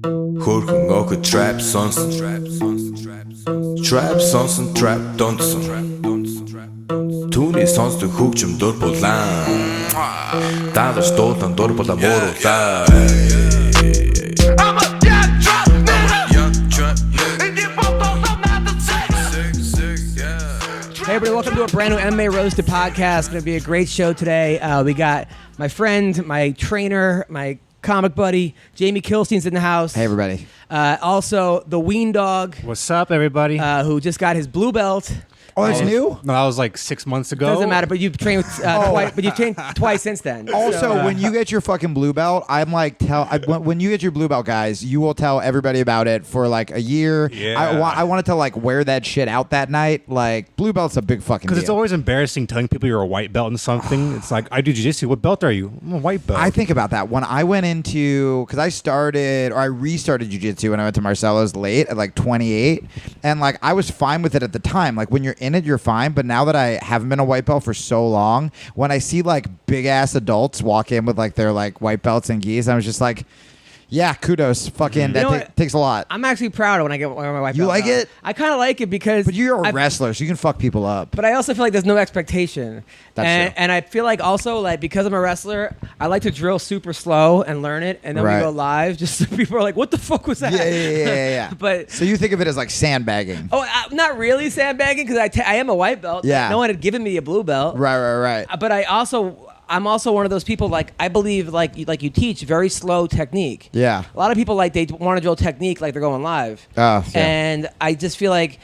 Хөрхөн охид trap сонсон. Trap сонсон, trap донсон. Түүний сонсдог хөгжим дур булаан. Дагаж дуулан дур булаа мууруулаа. Hey everybody, welcome to a brand new MMA Roasted Podcast. It's going to be a great show today. We got my friend, my trainer, my comic buddy, Jamie Kilstein's in the house. Hey everybody. Also, the Weendawg. What's up, everybody? Who just got his blue belt. Oh, that's new? No, that was like 6 months ago. Doesn't matter, but you've trained twice. But you've trained twice since then. Also, when you get your fucking blue belt, I'm like, when you get your blue belt, guys, you will tell everybody about it for like a year. Yeah. I wanted to like wear that shit out that night. Like, blue belt's a big fucking deal. Because it's always embarrassing telling people you're a white belt in something. It's like, I do jiu-jitsu. What belt are you? I'm a white belt. I think about that. When I went into, because I restarted jiu-jitsu when I went to Marcelo's late at like 28. And like, I was fine with it at the time. Like, when you're in it, you're fine. But now that I haven't been a white belt for so long, when I see like big ass adults walk in with like their like white belts and gis, I was just like, yeah, kudos. Fucking, that takes a lot. I'm actually proud when I get my white belt. You like it? I kind of like it because... But you're a wrestler, so you can fuck people up. But I also feel like there's no expectation. That's true. And I feel like also, like, because I'm a wrestler, I like to drill super slow and learn it, and then we go live, just so people are like, what the fuck was that? Yeah. But so you think of it as like sandbagging. Oh, not really sandbagging, because I am a white belt. Yeah. No one had given me a blue belt. Right. But I'm also one of those people, like, I believe, like you teach very slow technique. Yeah. A lot of people, like, they want to drill technique like they're going live. Oh, yeah. And I just feel like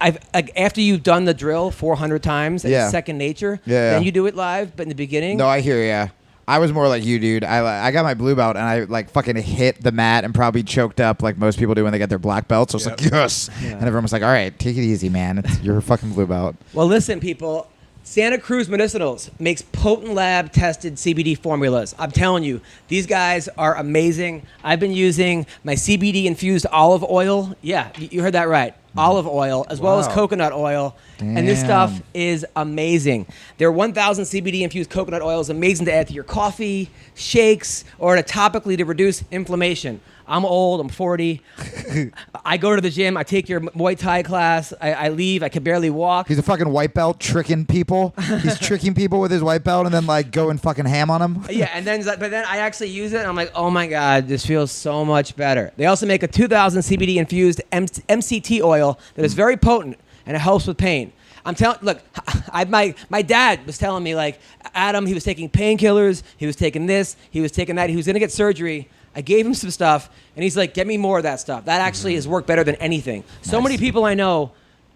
after you've done the drill 400 times, it's second nature. Then you do it live, but in the beginning. No, I hear ya. I was more like you, dude. I got my blue belt and I like fucking hit the mat and probably choked up like most people do when they get their black belts. So I was like, yes. Yeah. And everyone was like, all right, take it easy, man. You're a fucking blue belt. Well, listen, people. Santa Cruz Medicinals makes potent lab-tested CBD formulas. I'm telling you, these guys are amazing. I've been using my CBD-infused olive oil. Yeah, you heard that right. Olive oil, as well as coconut oil. Damn. And this stuff is amazing. Their 1,000 CBD-infused coconut oil is amazing to add to your coffee, shakes, or topically to reduce inflammation. I'm old. I'm 40. I go to the gym. I take your Muay Thai class. I leave. I can barely walk. He's a fucking white belt tricking people. He's tricking people with his white belt and then like going fucking ham on them. Yeah, but then I actually use it and I'm like, oh my God, this feels so much better. They also make a 2,000 CBD infused MCT oil that is very potent and it helps with pain. I'm telling, look, my dad was telling me, like, Adam, he was taking painkillers, he was taking this, he was taking that, he was gonna get surgery. I gave him some stuff, and he's like, get me more of that stuff. That actually has worked better than anything. So many people I know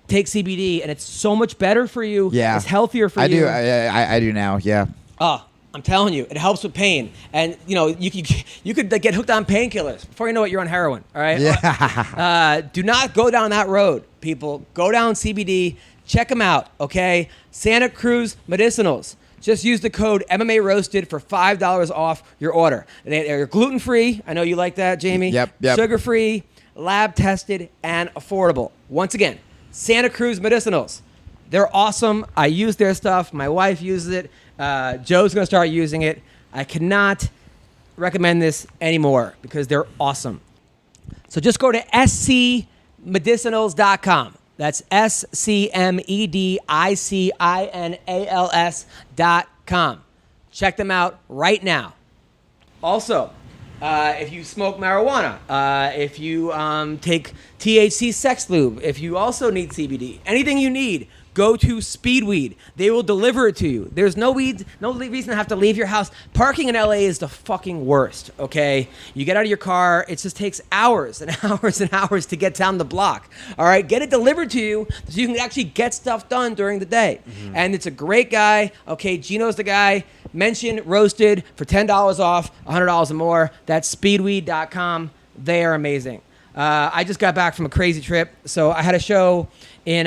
take CBD, and it's so much better for you. Yeah. It's healthier for you. I do now, yeah. Oh, I'm telling you, it helps with pain. And, you know, you could get hooked on painkillers. Before you know it, you're on heroin, all right? Yeah. Do not go down that road, people. Go down CBD. Check them out, okay? Santa Cruz Medicinals. Just use the code MMA Roasted for $5 off your order. They're gluten-free. I know you like that, Jamie. Yep. Sugar-free, lab-tested, and affordable. Once again, Santa Cruz Medicinals. They're awesome. I use their stuff. My wife uses it. Joe's going to start using it. I cannot recommend this anymore because they're awesome. So just go to scmedicinals.com. That's scmedicinals.com. Check them out right now. Also, if you smoke marijuana, if you take THC sex lube, if you also need CBD, anything you need, go to Speedweed. They will deliver it to you. There's no reason to have to leave your house. Parking in LA is the fucking worst, okay? You get out of your car, it just takes hours and hours and hours to get down the block, all right? Get it delivered to you so you can actually get stuff done during the day. Mm-hmm. And it's a great guy, okay? Gino's the guy. Mention Roasted for $10 off, $100 or more. That's speedweed.com. They are amazing. I just got back from a crazy trip, so I had a show in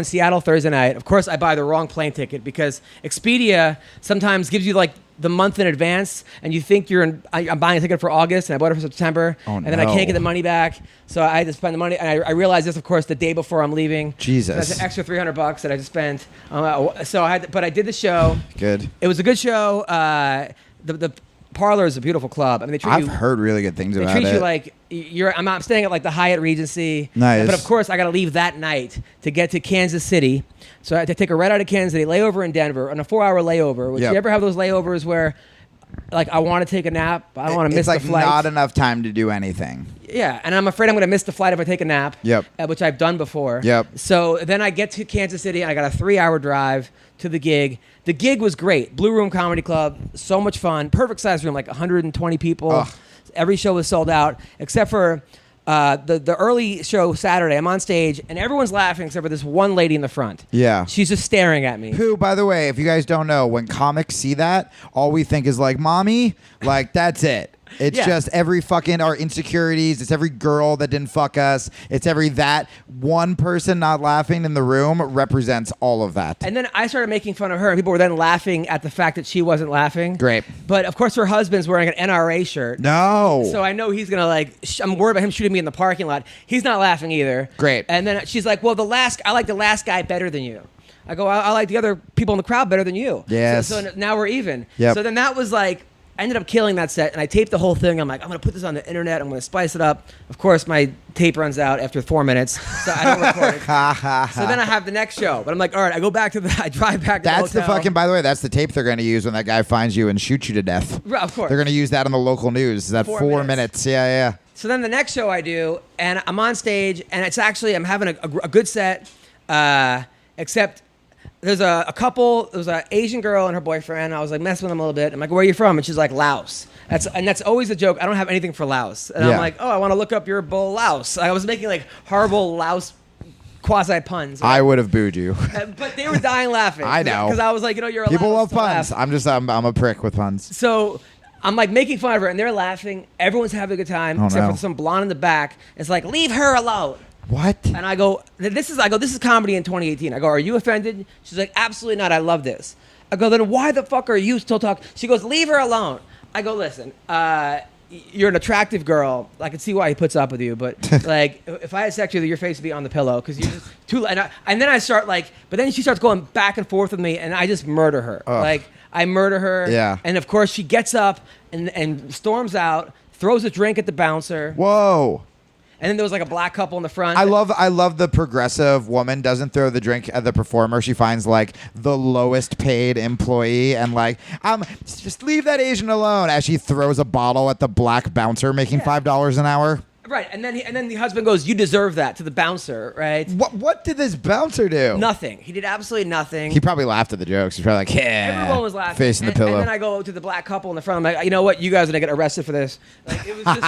Seattle Thursday night. Of course, I buy the wrong plane ticket because Expedia sometimes gives you like the month in advance, and you think I'm buying a ticket for August, and I bought it for September, and then I can't get the money back, so I had to spend the money. And I realized this, of course, the day before I'm leaving. Jesus, so that's an extra $300 that I just spent. But I did the show. Good. It was a good show. The Parlor is a beautiful club. I mean, they treat I've heard really good things about it. They treat you like you're. I'm staying at like the Hyatt Regency. Nice. But of course, I got to leave that night to get to Kansas City. So I had to take a red out of Kansas City, layover in Denver, on a 4-hour layover. Which, Yep. you ever have those layovers where, like, I want to take a nap, but I don't want to miss the flight? It's like not enough time to do anything. Yeah, and I'm afraid I'm going to miss the flight if I take a nap. Yep. Which I've done before. Yep. So then I get to Kansas City, and I got a 3-hour drive to the gig. The gig was great. Blue Room Comedy Club, so much fun. Perfect size room, like 120 people. Ugh. Every show was sold out, except for the early show Saturday. I'm on stage, and everyone's laughing except for this one lady in the front. Yeah. She's just staring at me. Who, by the way, if you guys don't know, when comics see that, all we think is like, mommy, like, that's it. It's Yeah. just every fucking our insecurities. It's every girl that didn't fuck us. It's every that one person not laughing in the room represents all of that. And then I started making fun of her, and people were then laughing at the fact that she wasn't laughing. Great. But of course, her husband's wearing an NRA shirt. No. So I know he's gonna I'm worried about him shooting me in the parking lot. He's not laughing either. Great. And then she's like, "Well, I like the last guy better than you." I go, "I like the other people in the crowd better than you." Yes. So now we're even. Yep. So then that was like, I ended up killing that set, and I taped the whole thing. I'm like, I'm gonna put this on the internet. I'm gonna spice it up. Of course, my tape runs out after 4 minutes, so I don't record it. So then I have the next show, but I'm like, all right, I drive back to That's the the hotel. fucking, by the way, that's the tape they're going to use when that guy finds you and shoots you to death. Right, of course. They're going to use that on the local news. That 4 4 minutes. minutes. Yeah. So then the next show I do, and I'm on stage, and it's actually, I'm having a good set, except there's a couple, there was an Asian girl and her boyfriend. I was like messing with them a little bit. I'm like, where are you from? And she's like, Laos. That's always a joke. I don't have anything for Laos. And Yeah. I'm like, oh, I want to look up your bull Laos. I was making like horrible Laos quasi puns. I would have booed you. But they were dying laughing. I know. Because I was like, you're allowed People love to puns. laugh. I'm a prick with puns. So I'm like making fun of her, and they're laughing. Everyone's having a good time, Oh, except no. for some blonde in the back. It's like, leave her alone. What? And I go, this is comedy in 2018. I go, are you offended? She's like, absolutely not. I love this. I go, then why the fuck are you still talking? She goes, leave her alone. I go, listen, you're an attractive girl. I can see why he puts up with you, but like, if I had sex with you, your face would be on the pillow because you're just too. And then I start like, but then she starts going back and forth with me, and I just murder her. Ugh. Like, I murder her. Yeah. And of course, she gets up and storms out, throws a drink at the bouncer. Whoa. And then there was like a black couple in the front. I love the progressive woman doesn't throw the drink at the performer. She finds like the lowest paid employee and like, just leave that Asian alone as she throws a bottle at the black bouncer making $5 an hour. Right, and then the husband goes, "You deserve that," to the bouncer, right? What did this bouncer do? Nothing. He did absolutely nothing. He probably laughed at the jokes. He's probably like, yeah. Everyone was laughing. Facing the And pillow. then I go to the black couple in the front. I'm like, you know what? You guys are gonna get arrested for this. Like, it was just,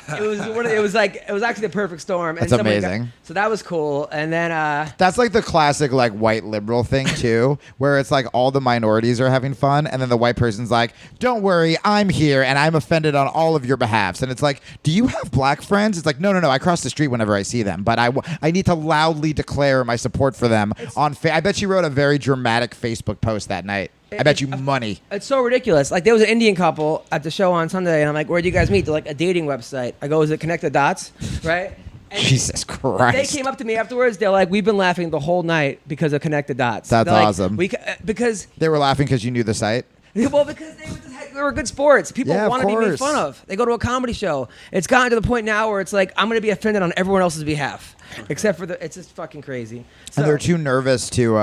it was actually the perfect storm. That's and somebody amazing. So that was cool. And then That's like the classic like white liberal thing too, where it's like all the minorities are having fun, and then the white person's like, "Don't worry, I'm here, and I'm offended on all of your behalfs." And it's like, "Do you have black friends?" It's like, no. I cross the street whenever I see them, but I need to loudly declare my support for them on. I bet she wrote a very dramatic Facebook post that night. I bet you money. it's so ridiculous. Like, there was an Indian couple at the show on Sunday, and I'm like, "Where'd you guys meet?" They're like, "A dating website." I go, "Is it Connect the Dots?" Right? And Jesus Christ. They came up to me afterwards. They're like, "We've been laughing the whole night because of Connect the Dots." That's They're like, awesome. Because They were laughing because you knew the site. Well, because they were good sports. People Yeah, of wanted to be made course. fun of. They go to a comedy show. It's gotten to the point now where it's like, I'm going to be offended on everyone else's behalf, except for it's just fucking crazy. So, And they're too nervous to,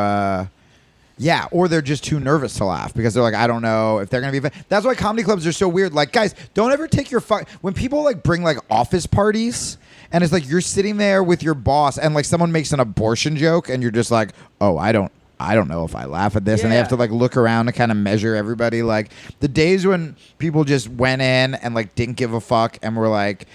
or they're just too nervous to laugh because they're like, I don't know if they're going to be. That's why comedy clubs are so weird. Like, guys, don't ever take your when people like bring like office parties and it's like you're sitting there with your boss and like someone makes an abortion joke and you're just like, oh, I don't know if I laugh at this. And they have to like look around and kind of measure everybody. Like the days when people just went in and like didn't give a fuck and were like,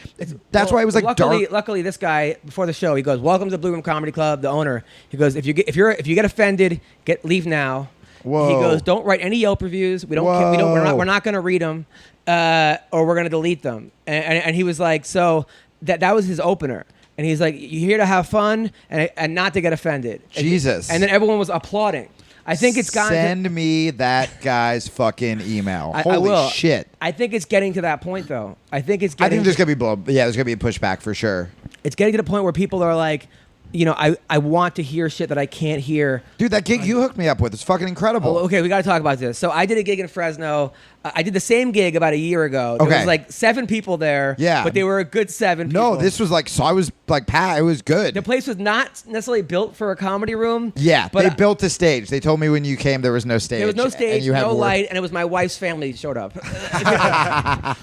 that's why it was like dark. Luckily, this guy before the show, he goes, "Welcome to the Blue Room Comedy Club." The owner, he goes, "If you get offended, leave now." Whoa. He goes, "Don't write any Yelp reviews. We don't. We're not going to read them, or we're going to delete them." And he was like, so that was his opener. And he's like, "You're here to have fun and not to get offended." Jesus. And then everyone was applauding. I think it's gotten. Send me that guy's fucking email. I Holy will. shit. I think it's getting to that point, though. I think I think there's gonna be there's gonna be a pushback for sure. It's getting to the point where people are like, I want to hear shit that I can't hear. Dude, that gig you hooked me up with is fucking incredible. Oh, okay, we got to talk about this. So I did a gig in Fresno. I did the same gig about a year ago. There was like 7 people there. Yeah. But they were a good 7 people. No, this was like, so I was like, Pat, it was good. The place was not necessarily built for a comedy room. Yeah, but they built a stage. They told me when you came there was no stage. There was no stage, and you had no more. light, and it was my wife's family showed up.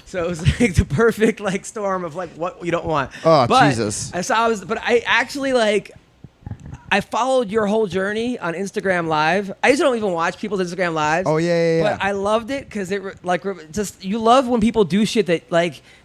So it was like the perfect like storm of like what you don't want. Oh, but Jesus. I actually like, I followed your whole journey on Instagram Live. I used to don't even watch people's Instagram Lives. Oh, yeah. But I loved it because just you love when people do shit that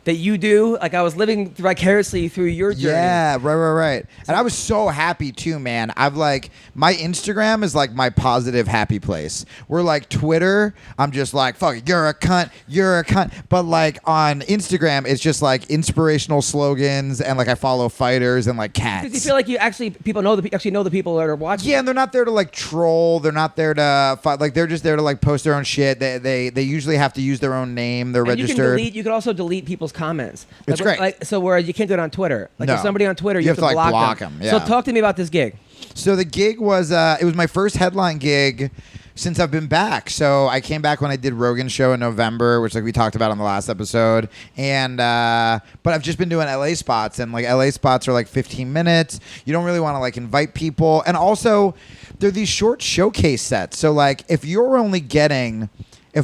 you do. Like I was living vicariously through your journey. Yeah, right. And I was so happy too, man. I've like, my Instagram is like my positive happy place. Where like Twitter, I'm just like, fuck it, you're a cunt. But like on Instagram, it's just like inspirational slogans and like I follow fighters and like cats. Because you feel like you actually know the people that are watching. Yeah, and they're not there to like troll. They're not there to fight. Like they're just there to like post their own shit. They usually have to use their own name. They're registered. You can also delete people's comments. It's great. Like so, whereas you can't do it on Twitter. Like No. if somebody on Twitter, you You have to, like, block them. So Yeah. talk to me about this gig. So the gig was it was my first headline gig since I've been back. So I came back when I did Rogan's show in November, which like we talked about on the last episode. And but I've just been doing LA spots, and like LA spots are like 15 minutes. You don't really want to like invite people, and also they're these short showcase sets. So like if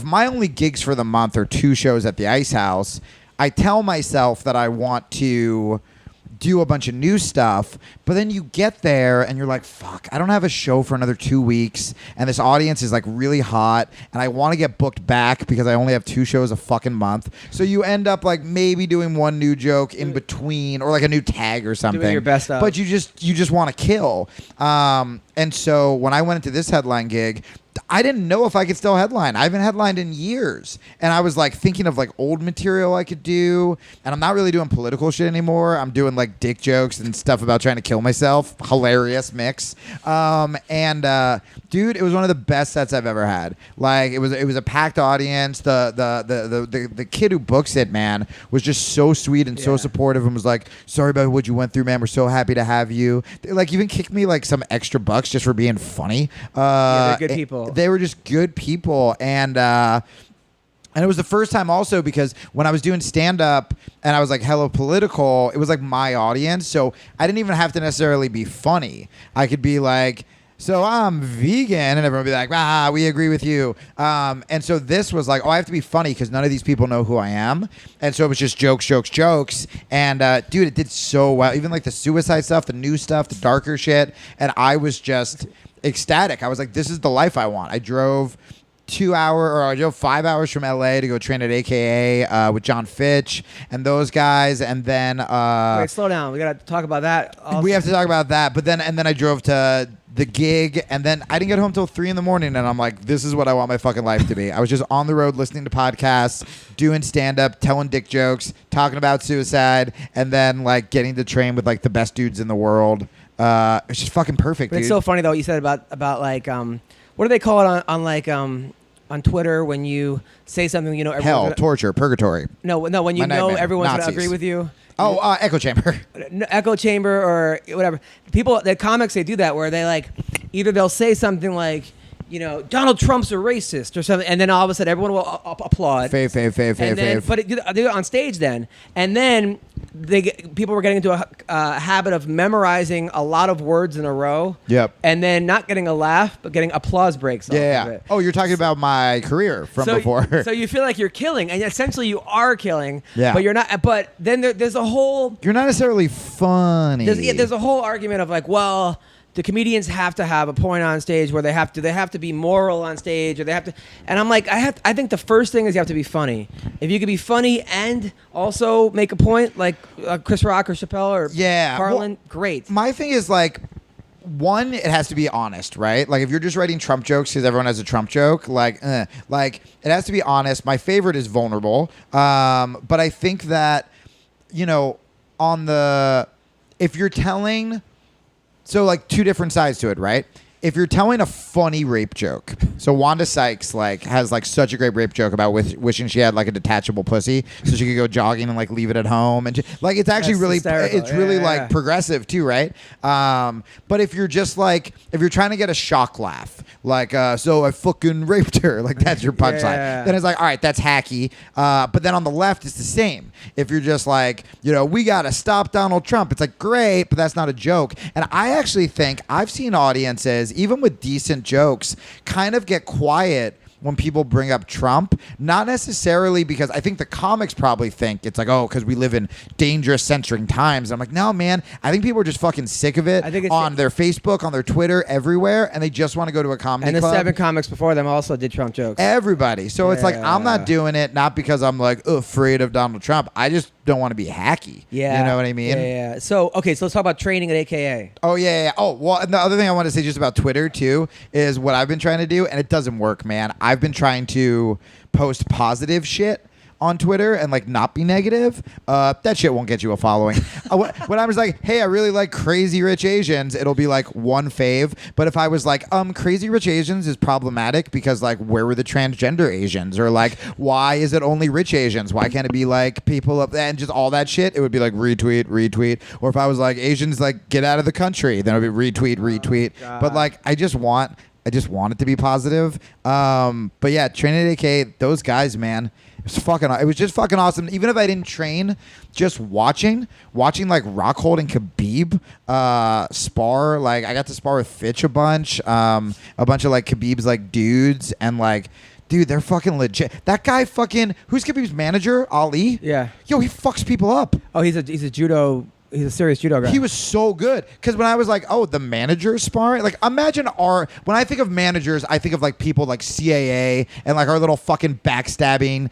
my only gigs for the month are 2 shows at the Ice House, I tell myself that I want to do a bunch of new stuff, but then you get there and you're like, fuck, I don't have a show for another 2 weeks, and this audience is like really hot, and I want to get booked back because I only have 2 shows a fucking month. So you end up like maybe doing one new joke in between, or like a new tag or something. Doing your best stuff. But you just want to kill. And so when I went into this headline gig, I didn't know if I could still headline. I haven't headlined in years. And I was like thinking of like old material I could do. And I'm not really doing political shit anymore. I'm doing like dick jokes and stuff about trying to kill myself. Hilarious mix. Dude, it was one of the best sets I've ever had. Like it was a packed audience. The kid who books it, man, was just so sweet and so supportive, and was like, sorry about what you went through, man. We're so happy to have you. They like even kicked me like some extra bucks just for being funny. They're good people. They were just good people, and it was the first time also because when I was doing stand-up and I was like hella political, it was like my audience, so I didn't even have to necessarily be funny. I could be like, so I'm vegan, and everyone would be like, we agree with you. And so this was like, I have to be funny because none of these people know who I am. And so it was just jokes. And dude, it did so well. Even like the suicide stuff, the new stuff, the darker shit. And I was just ecstatic. I was like, this is the life I want. I drove 5 hours from LA to go train at AKA with John Fitch and those guys, and then Wait, slow down. We gotta talk about that. Also. We have to talk about that. But then I drove to the gig, and then I didn't get home till 3 a.m, and I'm like, this is what I want my fucking life to be. I was just on the road listening to podcasts, doing stand-up, telling dick jokes, talking about suicide, and then like getting to train with like the best dudes in the world. It's just fucking perfect, But dude. it's so funny though what you said about like what do they call it on Twitter when you say something Hell, torture, purgatory. No, when you My know nightmare. everyone's going to Nazis. agree with you. Oh, echo chamber. Echo chamber or whatever. The comics, they do that where they like either they'll say something like, Donald Trump's a racist or something, and then all of a sudden everyone will applaud. Fave. But they do it on stage then, and then people were getting into a habit of memorizing a lot of words in a row. Yep. And then not getting a laugh, but getting applause breaks off of Yeah. it. Oh, you're talking about my career from before. So you feel like you're killing, and essentially you are killing. Yeah. But you're not. But then there's a whole. You're not necessarily funny. There's a whole argument of like, well, the comedians have to have a point on stage where they have to be moral on stage, or they have to. And I'm like, I think the first thing is you have to be funny. If you could be funny and also make a point, like Chris Rock or Chappelle or Carlin, well, great. My thing is like, one, it has to be honest, right? Like if you're just writing Trump jokes because everyone has a Trump joke, like it has to be honest. My favorite is vulnerable, but I think that if you're telling. So like 2 different sides to it, right? if you're telling a funny rape joke, so Wanda Sykes like has like such a great rape joke about wishing she had like a detachable pussy so she could go jogging and like leave it at home, and like it's actually That's really hysterical. it's really Yeah. like progressive too, right? But if you're just like if you're trying to get a shock laugh, like so I fucking raped her, like that's your punchline. Yeah. Then it's like, all right, that's hacky. But then on the left, it's the same. If you're just like, we got to stop Donald Trump, it's like, great, but that's not a joke. And I actually think I've seen audiences, even with decent jokes, kind of get quiet when people bring up Trump, not necessarily because I think the comics probably think it's like, oh, because we live in dangerous censoring times. I'm like, no, man, I think people are just fucking sick of it I think it's on their Facebook, on their Twitter, everywhere, and they just want to go to a comedy And the club. 7 comics before them also did Trump jokes. Everybody. So it's like, I'm not doing it, not because I'm like afraid of Donald Trump. I just don't want to be hacky. Yeah. You know what I mean? Yeah. So, okay, so let's talk about training at AKA. Oh, yeah. Oh, well, and the other thing I want to say just about Twitter, too, is what I've been trying to do, and it doesn't work, man. I've been trying to post positive shit on Twitter and like not be negative. That shit won't get you a following. When I was like, hey, I really like Crazy Rich Asians, it'll be like one fave. But if I was like, Crazy Rich Asians is problematic because like where were the transgender Asians, or like why is it only rich Asians? Why can't it be like people up and just all that shit? It would be like retweet. Or if I was like Asians like get out of the country, then it would be retweet. But like I just want it to be positive. But yeah, training at AK, those guys, man, it was just fucking awesome. Even if I didn't train, just watching like Rockhold and Khabib spar. Like I got to spar with Fitch a bunch of like Khabib's like dudes, and like, dude, they're fucking legit. That guy fucking, who's Khabib's manager? Ali? Yeah. Yo, he fucks people up. Oh, he's a serious judo guy. He was so good. Because when I was like, oh, the manager sparring, like imagine when I think of managers, I think of like people like CAA and like our little fucking backstabbing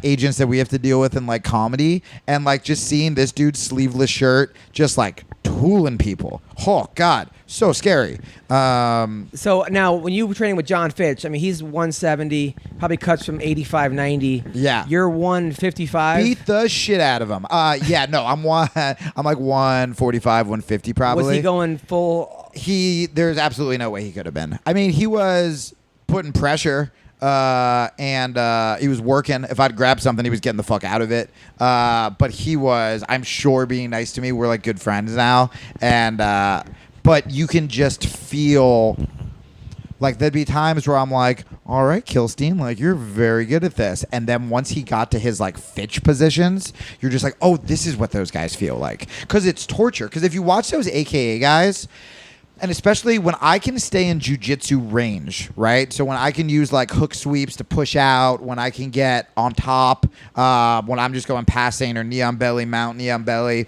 agents that we have to deal with in like comedy. And like just seeing this dude's sleeveless shirt just like tooling people. Oh, God. So scary. So now, when you were training with John Fitch, I mean, he's 170, probably cuts from 85, 90. Yeah. You're 155. Beat the shit out of him. Yeah, no, I'm like 145, 150 probably. Was he going full? There's absolutely no way he could have been. I mean, he was putting pressure. And he was working. If I'd grabbed something, he was getting the fuck out of it. But he was, I'm sure, being nice to me. We're like good friends now. And but you can just feel like there'd be times where I'm like, all right, Kilstein, like you're very good at this. And then once he got to his like Fitch positions, you're just like, oh, this is what those guys feel like. Because it's torture. Because if you watch those AKA guys, and especially when I can stay in jiu-jitsu range, right? So when I can use like hook sweeps to push out, when I can get on top, when I'm just going passing or knee on belly, mount knee on belly,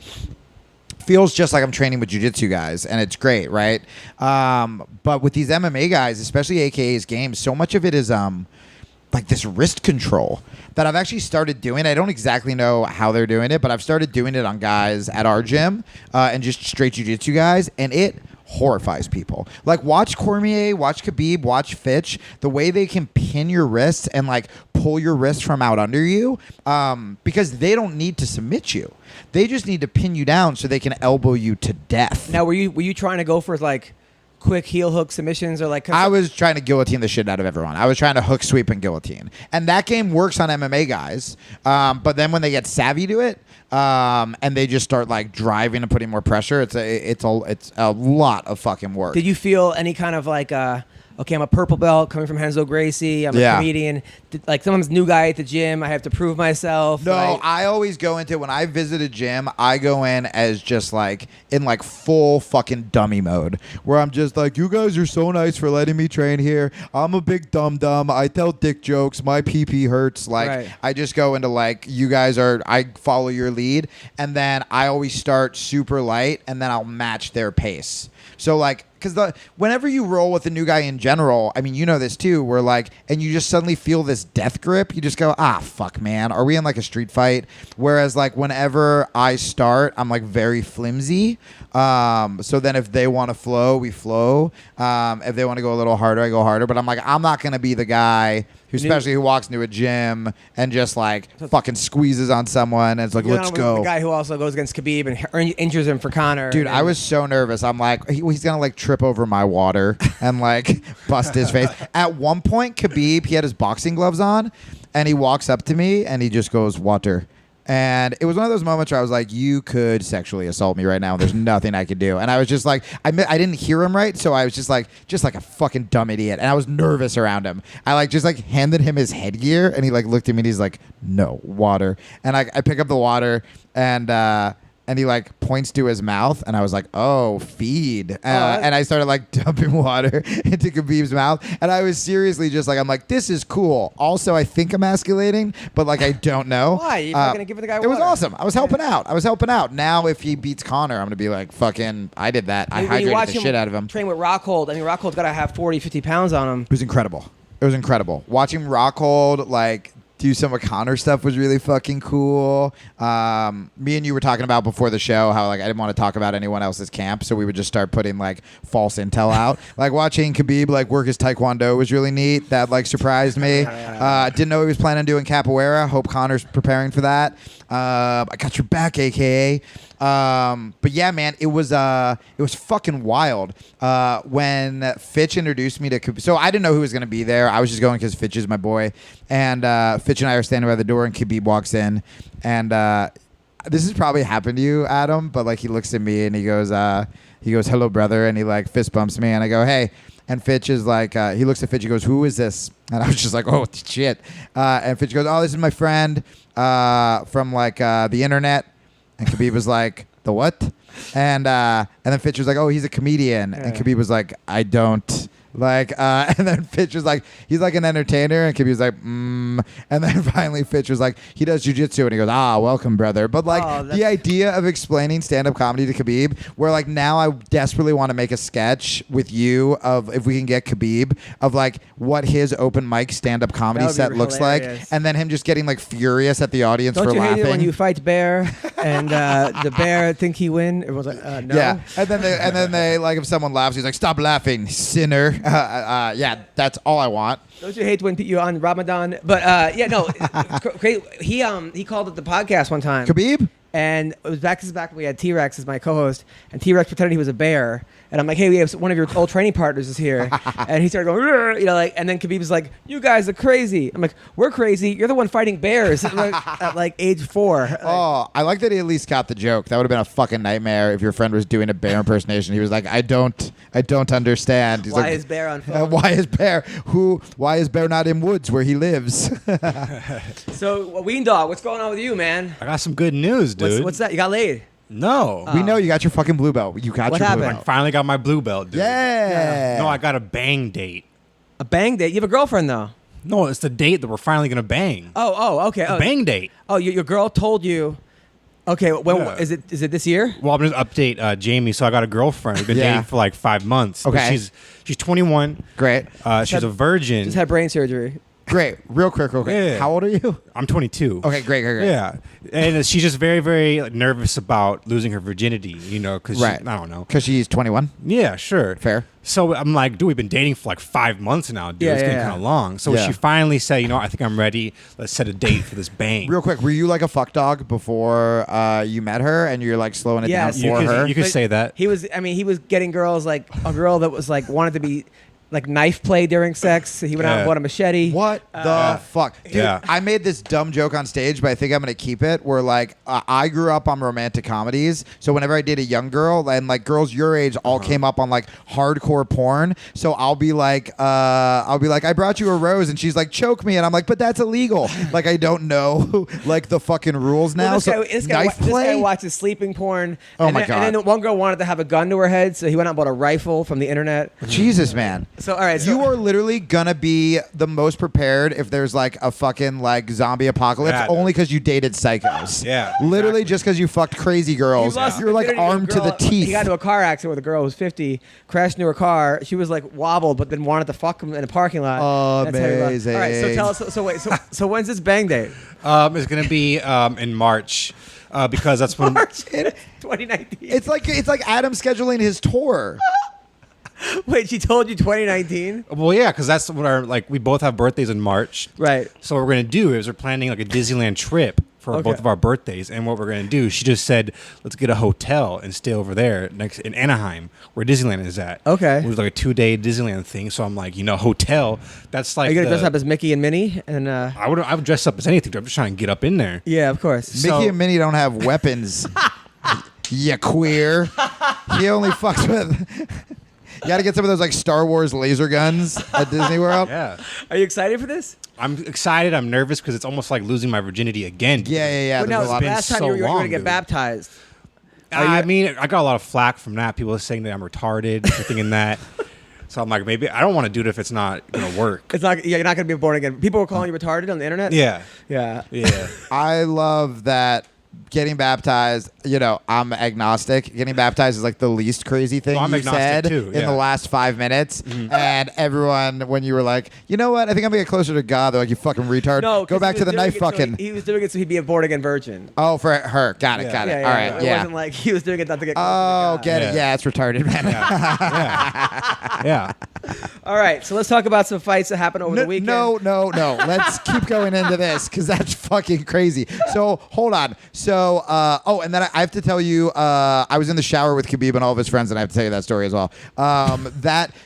feels just like I'm training with jiu-jitsu guys, and it's great, right? But with these MMA guys, especially AKA's games, so much of it is like this wrist control that I've actually started doing. I don't exactly know how they're doing it, but I've started doing it on guys at our gym and just straight jiu-jitsu guys, and it horrifies people. Like watch Cormier, watch Khabib, watch Fitch, the way they can pin your wrists and like pull your wrist from out under you, because they don't need to submit you. They just need to pin you down so they can elbow you to death. Now, were you trying to go for like quick heel hook submissions, or like? I was trying to guillotine the shit out of everyone. I was trying to hook, sweep, and guillotine. And that game works on MMA guys. But then when they get savvy to it, and they just start like driving and putting more pressure, it's a lot of fucking work. Did you feel any kind of like okay, I'm a purple belt coming from Henzo Gracie. I'm a comedian. Like someone's new guy at the gym. I have to prove myself. No, I always go into, when I visit a gym, I go in as just like in like full fucking dummy mode, where I'm just like, you guys are so nice for letting me train here. I'm a big dum-dum. I tell dick jokes. My PP hurts. Like Right. I just go into like, you guys are, I follow your lead. And then I always start super light, and then I'll match their pace. So like, because whenever you roll with a new guy in general, I mean, you know this too, where like, and you just suddenly feel this death grip, you just go, fuck, man, are we in like a street fight? Whereas like whenever I start, I'm like very flimsy. So then if they want to flow, we flow. If they want to go a little harder, I go harder. But I'm like, I'm not going to be the guy especially who walks into a gym and just like fucking squeezes on someone and it's like, let's go. The guy who also goes against Khabib and injures him for Conor. Dude, I was so nervous. I'm like, he's gonna like trip over my water and like bust his face. At one point, Khabib, he had his boxing gloves on, and he walks up to me and he just goes, water. And it was one of those moments where I was like, you could sexually assault me right now. There's nothing I could do. And I was just like, I didn't hear him right. So I was just like a fucking dumb idiot. And I was nervous around him. I like just like handed him his headgear and he like looked at me and he's like, no, water. And I pick up the water and he like points to his mouth and I was like, oh, feed. And I started like dumping water into Khabib's mouth. And I was seriously just like, I'm like, this is cool. Also, I think emasculating, but like, I don't know. Why? You're not going to give the guy water. It was awesome. I was helping out. Now, if he beats Conor, I'm going to be like, fucking, I did that. I hydrated the shit out of him. Train with Rockhold. I mean, Rockhold's got to have 40, 50 pounds on him. It was incredible. Watching Rockhold, like, do some of Conor stuff was really fucking cool. Me and you were talking about before the show how like I didn't want to talk about anyone else's camp, so we would just start putting like false intel out. Like watching Khabib like work his taekwondo was really neat. That like surprised me. Didn't know he was planning on doing capoeira. Hope Conor's preparing for that. I got your back, AKA. But yeah, man, it was fucking wild. When Fitch introduced me to Khabib, so I didn't know who was going to be there. I was just going because Fitch is my boy. And Fitch and I are standing by the door and Khabib walks in. And this has probably happened to you, Adam, but like he looks at me and he goes, hello, brother. And he like fist bumps me and I go, hey. And Fitch is like, he looks at Fitch, he goes, who is this? And I was just like, oh, shit. And Fitch goes, oh, this is my friend from like the internet. And Khabib was like, the what? And then Fitch was like, oh, he's a comedian. And Khabib was like, I don't. Like, and then Fitch was like, he's like an entertainer. And Khabib was like, And then finally Fitch was like, he does jujitsu. And he goes, welcome, brother. But like the idea of explaining stand-up comedy to Khabib, where like now I desperately want to make a sketch with you of if we can get Khabib of like what his open mic stand-up comedy set looks like. And then him just getting like furious at the audience for laughing. Don't you hate it when you fight Bear and the Bear think he win? Everyone's like, no. Yeah. And then they like if someone laughs, he's like, stop laughing, sinner. Yeah, that's all I want. Don't you hate when you're on Ramadan? But yeah, no, great. He called it the podcast one time. Khabib? And it was back when we had T-Rex as my co-host, and T-Rex pretended he was a bear. And I'm like, hey, we have one of your old training partners is here. And he started going, you know, like, and then Khabib was like, you guys are crazy. I'm like, we're crazy. You're the one fighting bears at like age 4. Oh, I like that he at least got the joke. That would have been a fucking nightmare if your friend was doing a bear impersonation. He was like, I don't understand. He's why like, is Bear on phone? Why is Bear not in woods where he lives? So, Weendawg, what's going on with you, man? I got some good news, dude. What's that? You got laid? No. We know you got your fucking blue belt. You got What your happened? blue I belt. finally got my blue belt, dude. Yeah. No, I got a bang date. A bang date? You have a girlfriend, though. No, it's the date that we're finally going to bang. Oh, okay. The bang date. Oh, your girl told you. Okay, when Yeah. is it this year? Well, I'm going to update Jamie. So I got a girlfriend. We've been Yeah. dating for like 5 months. Okay. But she's 21. Great. She's a virgin. Just had brain surgery. Great. Real quick. Yeah. How old are you? I'm 22. Okay, great. Yeah, and she's just very, very like, nervous about losing her virginity, you know, because Right. I don't know. Because she's 21. Yeah, sure. Fair. So I'm like, dude, we've been dating for like 5 months now, dude. It's getting kind of long. So Yeah. she finally said, you know, I think I'm ready. Let's set a date for this bang. Real quick, were you like a fuck dog before you met her and you're like slowing it down Yes. for her? You could say that. He was getting girls like a girl that was like wanted to be like knife play during sex. He went out and bought a machete. What the fuck? Dude, Yeah. I made this dumb joke on stage, but I think I'm going to keep it, where like I grew up on romantic comedies. So whenever I date a young girl, and like girls your age all came up on like hardcore porn. So I'll be like, I brought you a rose, and she's like, choke me. And I'm like, but that's illegal. Like, I don't know like the fucking rules now. Well, this guy knife play? This guy watches sleeping porn. Oh and my then, God. And then one girl wanted to have a gun to her head, so he went out and bought a rifle from the internet. Jesus, man. So all right, You are literally gonna be the most prepared if there's like a fucking like zombie apocalypse, Yeah, only because you dated psychos. Yeah, literally exactly. just because you fucked crazy girls. You're like armed to the teeth. He got into a car accident with a girl who was 50, crashed into her car. She was like wobbled, but then wanted to fuck him in a parking lot. That's how he was. Amazing. All right, so tell us. So wait. So when's this bang date? It's gonna be in March because that's when. March 2019. It's like Adam scheduling his tour. Wait, she told you 2019? Well, yeah, because that's what we both have birthdays in March. Right. So what we're going to do is we're planning like a Disneyland trip for both of our birthdays. And what we're going to do, she just said, let's get a hotel and stay over there in Anaheim, where Disneyland is at. Okay. It was like a 2-day Disneyland thing. So I'm like, hotel, that's like Are you going to dress up as Mickey and Minnie? And I would dress up as anything. I'm just trying to get up in there. Yeah, of course. Mickey and Minnie don't have weapons. You queer. He only fucks with... You got to get some of those like Star Wars laser guns at Disney World. Yeah. Are you excited for this? I'm excited. I'm nervous because it's almost like losing my virginity again. Yeah. Well, There's a lot of- last time so you were going to long, get dude. baptized. I mean, I got a lot of flack from that. People are saying that I'm retarded, thinking that. So I'm like, maybe I don't want to do it if it's not going to work. It's not. Yeah, you're not going to be born again. People were calling you retarded on the internet. Yeah. Yeah. Yeah. I love that getting baptized, I'm agnostic. Getting baptized is like the least crazy thing I'm you agnostic said too, in yeah. the last 5 minutes. And everyone, when you were like, you know what? I think I'm going to get closer to God. They're like, you fucking retard. No, go back to the knife fucking. He was doing it so he'd be a born again virgin. Oh, for her. Got it. Yeah. Got it. Yeah, All right. It Yeah. wasn't like he was doing it not to get closer Oh, to God. get it. Yeah. Yeah, it's retarded, man. Yeah. All right, so let's talk about some fights that happened over the weekend. No. Let's keep going into this because that's fucking crazy. So hold on. So, and then I have to tell you, I was in the shower with Khabib and all of his friends, and I have to tell you that story as well.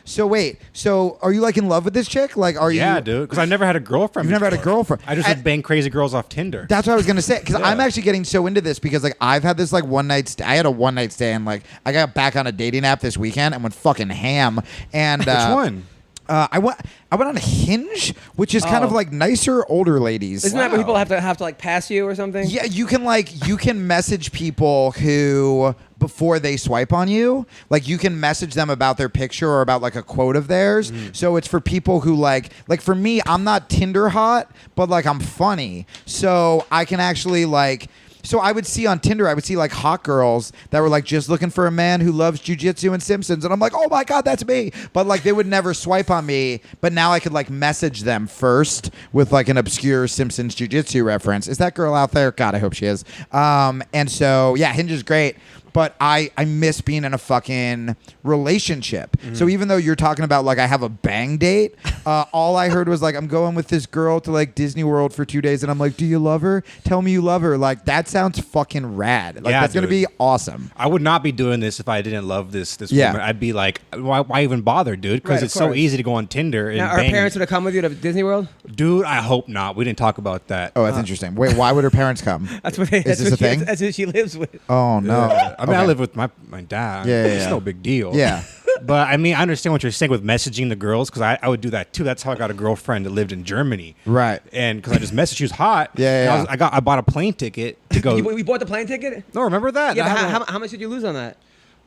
So are you like in love with this chick? Like, are you? Yeah, dude. Because I never had a girlfriend. You've never had a before. girlfriend. I just would bang crazy girls off Tinder. That's what I was gonna say because Yeah. I'm actually getting so into this because like I've had this like one night. I had a one night stand. Like I got back on a dating app this weekend and went fucking ham. And Which one? I went on a Hinge, which is kind of like nicer older ladies. Isn't that where people have to like pass you or something? Yeah, you can message people who before they swipe on you, like you can message them about their picture or about like a quote of theirs. So it's for people who like for me, I'm not Tinder hot, but like I'm funny. So I can actually like So I would see on Tinder, I would see like hot girls that were like just looking for a man who loves jujitsu and Simpsons. And I'm like, oh my God, that's me. But like they would never swipe on me. But now I could like message them first with like an obscure Simpsons jujitsu reference. Is that girl out there? God, I hope she is. And so, yeah, Hinge is great. But I miss being in a fucking relationship. So even though you're talking about like I have a bang date, all I heard was like I'm going with this girl to like Disney World for 2 days, and I'm like, do you love her? Tell me you love her. Like that sounds fucking rad. Like Yeah, that's gonna dude. be awesome. I would not be doing this if I didn't love this Yeah. woman. I'd be like, why even bother, dude? Because Right, it's of so course. easy to go on Tinder and Now, our bang. parents would have come with you to Disney World? Dude, I hope not. We didn't talk about that. Oh, that's interesting. Wait, why would her parents come? That's what they. Is this a thing? That's who she lives with. Oh no. I mean, I Okay. live with my dad. Yeah, It's yeah. no big deal. Yeah. But I mean, I understand what you're saying with messaging the girls because I would do that too. That's how I got a girlfriend that lived in Germany. Right. And because I just messaged, she was hot. Yeah, and yeah. I bought a plane ticket to go. We bought the plane ticket. No, remember that? Yeah, I but had how much did you lose on that?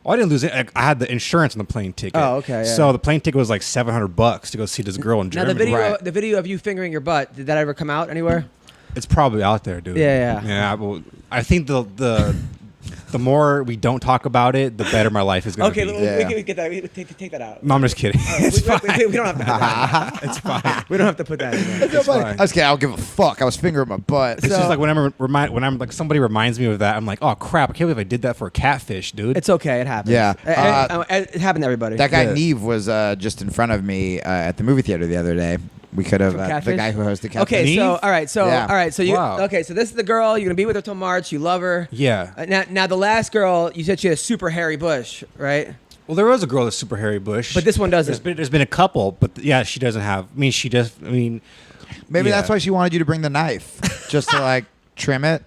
I didn't lose it. I had the insurance on the plane ticket. Oh, okay, yeah. So the plane ticket was like $700 to go see this girl in Now Germany. the video of you fingering your butt, did that ever come out anywhere? It's probably out there, dude. Yeah. Yeah. Well, I think the more we don't talk about it, the better my life is going to Okay, be. we Yeah. can get that. We take that out. No, I'm just kidding. It's fine. We don't have to put that. It's fine. We don't have to put that in there. It's funny. fine. I was kidding. I don't give a fuck. I was fingering my butt. It's just like when I'm like somebody reminds me of that, I'm like, oh crap, I can't believe I did that for a catfish, dude. It's okay. It happens. Yeah. It happened to everybody. That guy Yeah. Neve was just in front of me at the movie theater the other day. We could have the Catfish? guy who hosted Catfish. Okay, so Neve? all right, so Yeah. all right, so you Wow. okay? So this is the girl you're gonna be with her till March. You love her. Yeah. Now the last girl you said she had a super hairy bush, right? Well, there was a girl that's super hairy bush, But this one doesn't. There's been a couple, but yeah, she doesn't have. I mean, she does. I mean, Maybe yeah. that's why she wanted you to bring the knife, just to like trim it.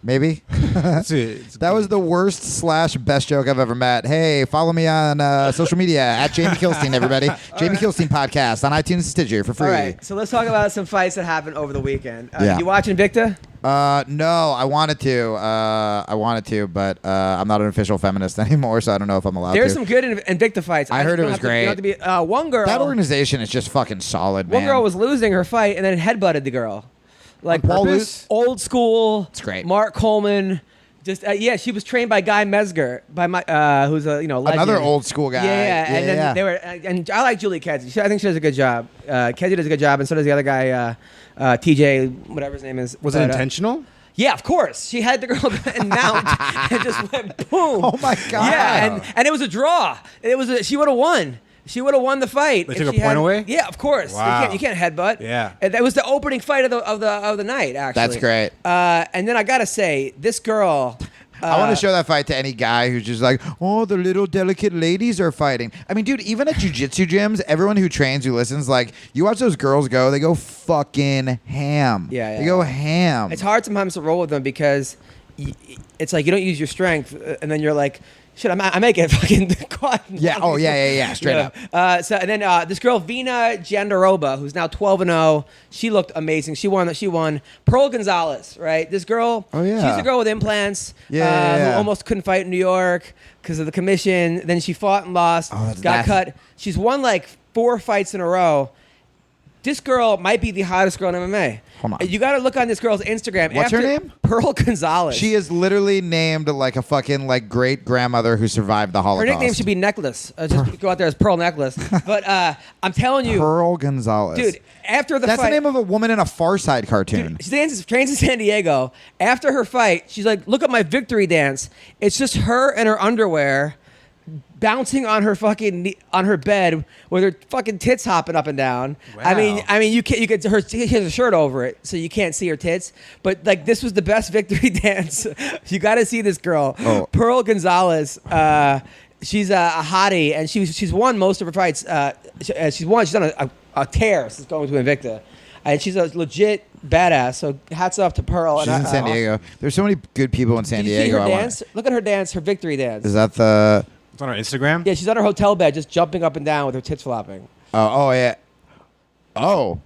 Maybe. it's That was the worst / best joke I've ever met. Hey, follow me on social media at Jamie Kilstein, everybody. Jamie Kilstein Podcast on iTunes and Stitcher for free. All right, so let's talk about some fights that happened over the weekend. Yeah. You watching Invicta? No, I wanted to, but I'm not an official feminist anymore, so I don't know if I'm allowed There's to. some good Invicta fights. I heard it You don't was have to- you don't have to be, one girl. That organization is just fucking solid, man. One girl was losing her fight and then headbutted the girl. Like On purpose? old school. It's great. Mark Coleman. Just yeah, she was trained by Guy Mesger, by my who's a legend. Another old school guy. Yeah, and then yeah. they were, and I like Julie Kedzie. I think she does a good job. Kedzie does a good job, and so does the other guy, TJ, whatever his name is. Was it But, intentional? Yeah, of course. She had the girl and mount and just went boom. Oh my God. Yeah, and it was a draw. She would have won. She would have won the fight. They if took a she point away? Yeah, of course. Wow. You can't headbutt. Yeah. And that was the opening fight of the night. Actually, That's great. And then I gotta say, this girl. I want to show that fight to any guy who's just like, oh, the little delicate ladies are fighting. I mean, dude, even at jiu-jitsu gyms, everyone who trains, who listens, like, you watch those girls go, they go fucking ham. Yeah. They go ham. It's hard sometimes to roll with them because it's like you don't use your strength, and then you're like, shit, I make it fucking caught. Yeah. Oh, yeah. Straight up. And then this girl Vina Jandaroba, who's now 12-0, she looked amazing. She won. Pearl Gonzalez, right? This girl. Oh, yeah. She's the girl with implants. Yeah. Who almost couldn't fight in New York because of the commission. Then she fought and lost. Oh, that's got nasty. cut. She's won like 4 fights in a row. This girl might be the hottest girl in MMA. Hold on. You got to look on this girl's Instagram. What's her name? Pearl Gonzalez. She is literally named like a fucking like great grandmother who survived the Her Holocaust. nickname should be Necklace. Just go out there as Pearl Necklace. But I'm telling you, Pearl Gonzalez. dude, after the That's fight. the name of a woman in a Far Side cartoon. She trains in San Diego. After her fight, she's like, look at my victory dance. It's just her in her underwear bouncing on her on her bed with her fucking tits hopping up and down. Wow. I mean, you could she has a shirt over it, so you can't see her tits. But like, this was the best victory dance. You got to see this girl, Pearl Gonzalez. She's a hottie, and she's won most of her fights. She's on a tear since going to Invicta, and she's a legit badass. So hats off to Pearl. She's in San Diego. There's so many good people in San Did you see Diego. her dance? Look at her dance, her victory dance. Is that the? It's on our Instagram. Yeah, she's on her hotel bed, just jumping up and down with her tits flopping. Oh yeah. Oh.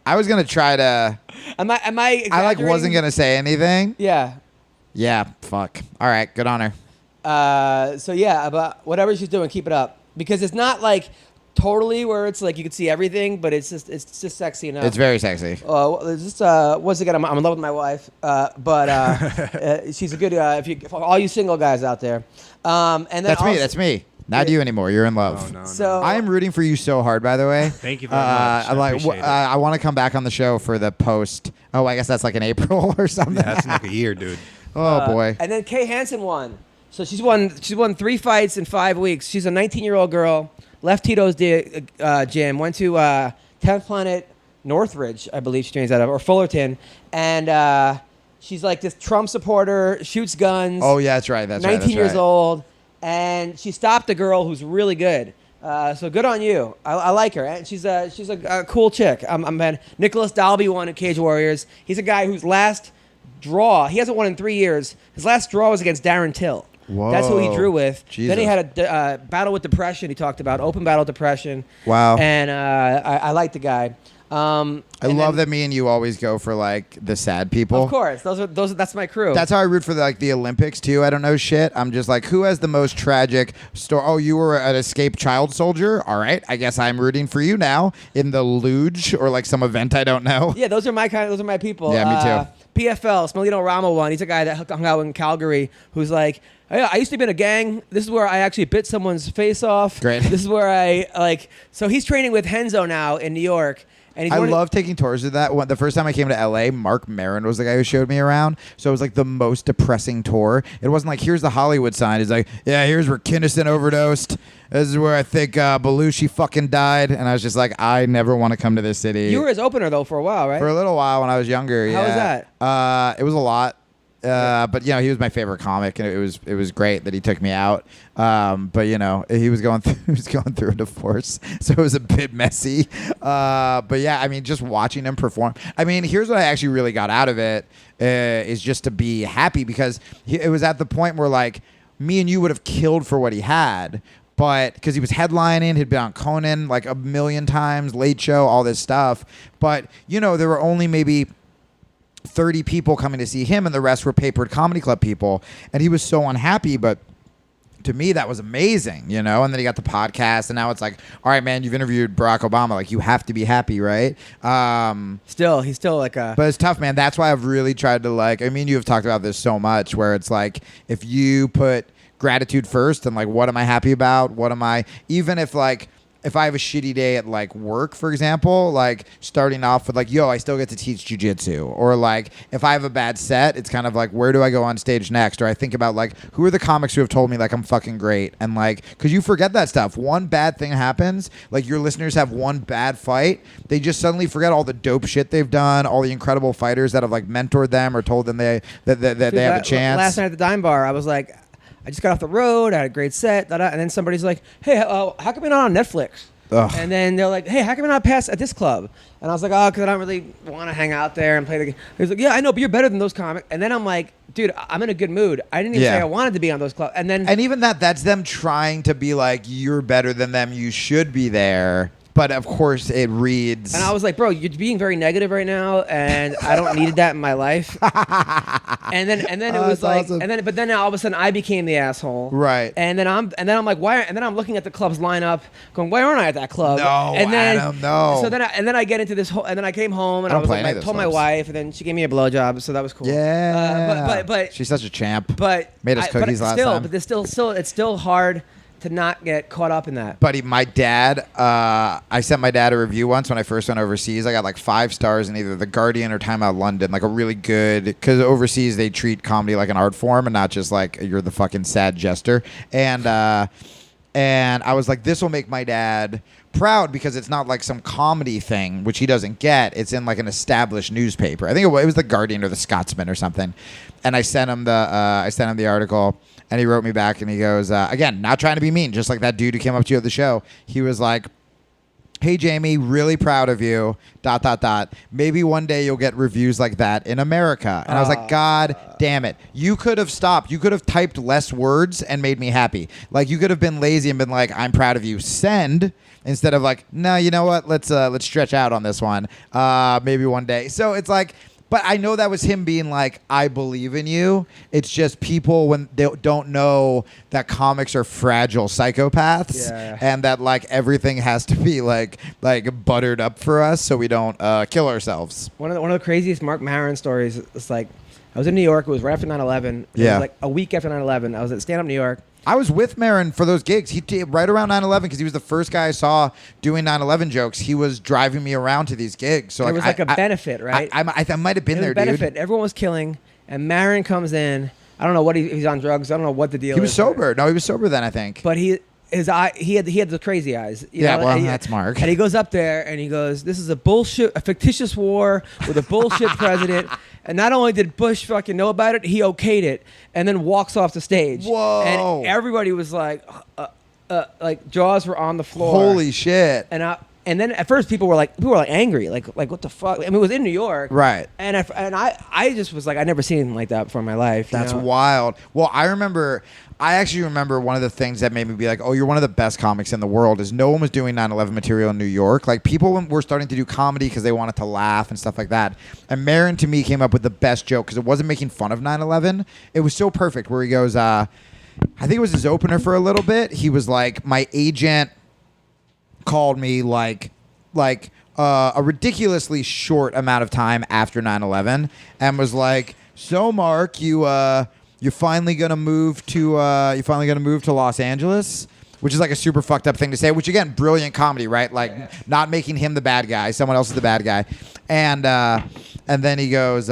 I was gonna try to. Am I? I like exaggerating? wasn't gonna say anything. Yeah. Yeah. Fuck. All right. Good on her. So yeah, but whatever she's doing, keep it up, because it's not like totally where it's like you can see everything, but it's just sexy enough. It's very sexy. It's just once again, I'm in love with my wife, but she's a good. For all you single guys out there, and then That's me. also- That's me. Not you anymore. You're in love. Oh, no. So I am rooting for you so hard, by the way. Thank you very much. I appreciate it. I want to come back on the show for the post. Oh, I guess that's like in April or something. Yeah, that's in like a year, dude. Oh boy. And then Kay Hansen won. So she's won 3 fights in 5 weeks. She's a 19-year-old girl. Left Tito's gym. Went to 10th Planet Northridge, I believe she trains out of, or Fullerton. And she's like this Trump supporter. Shoots guns. Oh yeah, that's right. That's 19 right. That's years right. old. And she stopped a girl who's really good. So good on you. I like her. And she's a cool chick. Nicholas Dalby won in Cage Warriors. He's a guy whose last draw, he hasn't won in 3 years. His last draw was against Darren Till. Whoa. That's who he drew with. Jesus. Then he had a battle with depression. He talked about open battle with depression. Wow. And I like the guy. I love that me and you always go for like the sad people. Of course, that's my crew. That's how I root for the Olympics too. I don't know shit. I'm just like, who has the most tragic story? Oh, you were an escaped child soldier. All right, I guess I'm rooting for you now in the luge or like some event I don't know. Yeah, those are my people. Yeah, me too. PFL, Smelino Rama won. He's a guy that hung out in Calgary who's like, hey, I used to be in a gang. This is where I actually bit someone's face off. Great. This is where I like. So he's training with Henzo now in New York. And I love taking tours of that. The first time I came to LA, Mark Maron was the guy who showed me around. So it was like the most depressing tour. It wasn't like, here's the Hollywood sign. It's like, yeah, here's where Kinnison overdosed. This is where I think Belushi fucking died. And I was just like, I never want to come to this city. You were his opener though for a while, right? For a little while when I was younger. How was that? It was a lot. But you know, he was my favorite comic, and it was great that he took me out. But you know, he was going through a divorce, so it was a bit messy. But yeah, I mean, just watching him perform. I mean, here's what I actually really got out of it is just to be happy, because it was at the point where like me and you would have killed for what he had. But because he was headlining, he'd been on Conan like a million times, Late Show, all this stuff. But you know, there were only maybe 30 people coming to see him, and the rest were Papered Comedy Club people, and he was so unhappy. But to me, that was amazing, you know. And then he got the podcast, and now it's like, all right, man, you've interviewed Barack Obama, like you have to be happy, right? He's still like a. But it's tough, man. That's why I've really tried to like. I mean, you have talked about this so much, where it's like if you put gratitude first, and like, what am I happy about? What am I? Even if like if I have a shitty day at like work, for example, like starting off with like, yo, I still get to teach jujitsu, or like if I have a bad set, it's kind of like, where do I go on stage next? Or I think about like, who are the comics who have told me like I'm fucking great, and like, because you forget that stuff. One bad thing happens, like your listeners have one bad fight, they just suddenly forget all the dope shit they've done, all the incredible fighters that have like mentored them or told them that they have a chance. Last night at the Dime Bar, I was like, I just got off the road, I had a great set, and then somebody's like, hey, how come you're not on Netflix? Ugh. And then they're like, hey, how come you're not pass at this club? And I was like, oh, because I don't really want to hang out there and play the game. He's like, yeah, I know, but you're better than those comics. And then I'm like, dude, I'm in a good mood. I didn't even say I wanted to be on those clubs. And even that's them trying to be like, you're better than them, you should be there. But of course it reads. And I was like, bro, you're being very negative right now, and I don't need that in my life. and then it was like, awesome. But then all of a sudden I became the asshole. Right. And then I'm like, why? And then I'm looking at the club's lineup, going, why aren't I at that club? No, and then, Adam, no. So then I get into this whole, and then I came home and I was like, I told my wife, and then she gave me a blowjob, so that was cool. Yeah. But she's such a champ. But made us cookies last time. But it's still hard to not get caught up in that. Buddy, my dad, I sent my dad a review once when I first went overseas. I got like 5 stars in either The Guardian or Time Out London, like a really good, because overseas they treat comedy like an art form and not just like you're the fucking sad jester. And I was like, this will make my dad proud because it's not like some comedy thing, which he doesn't get. It's in like an established newspaper. I think it was The Guardian or The Scotsman or something. And I sent him the article. And he wrote me back and he goes, again, not trying to be mean, just like that dude who came up to you at the show. He was like, hey, Jamie, really proud of you, ... Maybe one day you'll get reviews like that in America. And I was like, God damn it. You could have stopped. You could have typed less words and made me happy. Like, you could have been lazy and been like, I'm proud of you, send, instead of like, no, you know what? Let's stretch out on this one. Maybe one day. So it's like, but I know that was him being like, I believe in you. It's just people, when they don't know that comics are fragile psychopaths, and that like everything has to be like buttered up for us so we don't kill ourselves. One of the craziest Mark Maron stories is like, I was in New York. It was right after 9/11. It was like a week after 9/11. I was at Stand Up New York. I was with Maron for those gigs. He right around 9/11 because he was the first guy I saw doing 9/11 jokes. He was driving me around to these gigs. So it was like a benefit, right? I might have been there, dude. Benefit. Everyone was killing, and Maron comes in. I don't know what he's on drugs. I don't know what the deal is. He was sober. No, he was sober then, I think. But he had the crazy eyes. You know? Well, that's Mark. And he goes up there and he goes, "This is a fictitious war with a bullshit president." And not only did Bush fucking know about it, he okayed it, and then walks off the stage. Whoa! And everybody was like jaws were on the floor. Holy shit! And then at first people were like angry, like what the fuck? I mean, it was in New York, right? And I just was like, I never seen anything like that before in my life. That's wild. Well, I actually remember one of the things that made me be like, oh, you're one of the best comics in the world is no one was doing 9/11 material in New York. Like, people were starting to do comedy because they wanted to laugh and stuff like that. And Maron, to me, came up with the best joke because it wasn't making fun of 9/11. It was so perfect where he goes, I think it was his opener for a little bit. He was like, my agent called me like a ridiculously short amount of time after 9/11 and was like, so Mark, you're finally gonna move to Los Angeles, which is like a super fucked up thing to say, which again, brilliant comedy, right? Like not making him the bad guy, someone else is the bad guy. And then he goes,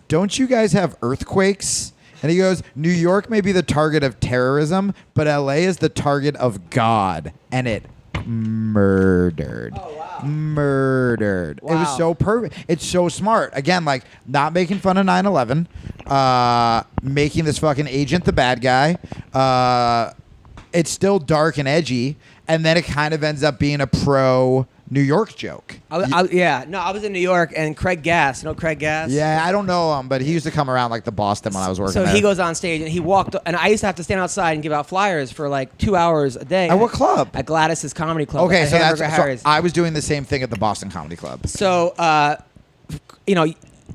don't you guys have earthquakes? And he goes, New York may be the target of terrorism, but LA is the target of God. And it murdered. Oh, wow. Murdered. Wow. It was so perfect. It's so smart. Again, like, not making fun of 9/11, making this fucking agent the bad guy. It's still dark and edgy, and then it kind of ends up being a pro New York joke. I was in New York, and Craig Gass, you know Craig Gass? Yeah, I don't know him, but he used to come around like the Boston when I was working there. So he goes on stage, and he walked, and I used to have to stand outside and give out flyers for like 2 hours a day. At what club? At Gladys's Comedy Club. Okay, so I was doing the same thing at the Boston Comedy Club. So,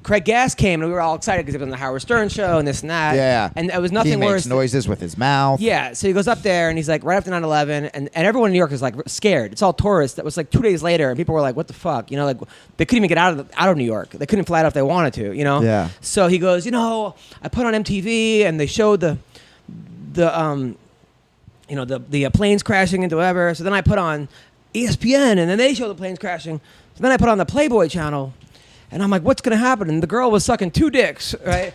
Craig Gass came, and we were all excited because he was on the Howard Stern show and this and that. Yeah. And it was nothing worse. He makes noises with his mouth. Yeah. So he goes up there, and he's like, right after 9/11, and everyone in New York is like scared. It's all tourists. That was like 2 days later, and people were like, what the fuck? You know, like they couldn't even get out of New York. They couldn't fly out if they wanted to, you know? Yeah. So he goes, I put on MTV, and they showed the the planes crashing into whatever. So then I put on ESPN, and then they show the planes crashing. So then I put on the Playboy channel, and I'm like, what's going to happen? And the girl was sucking 2 dicks, right?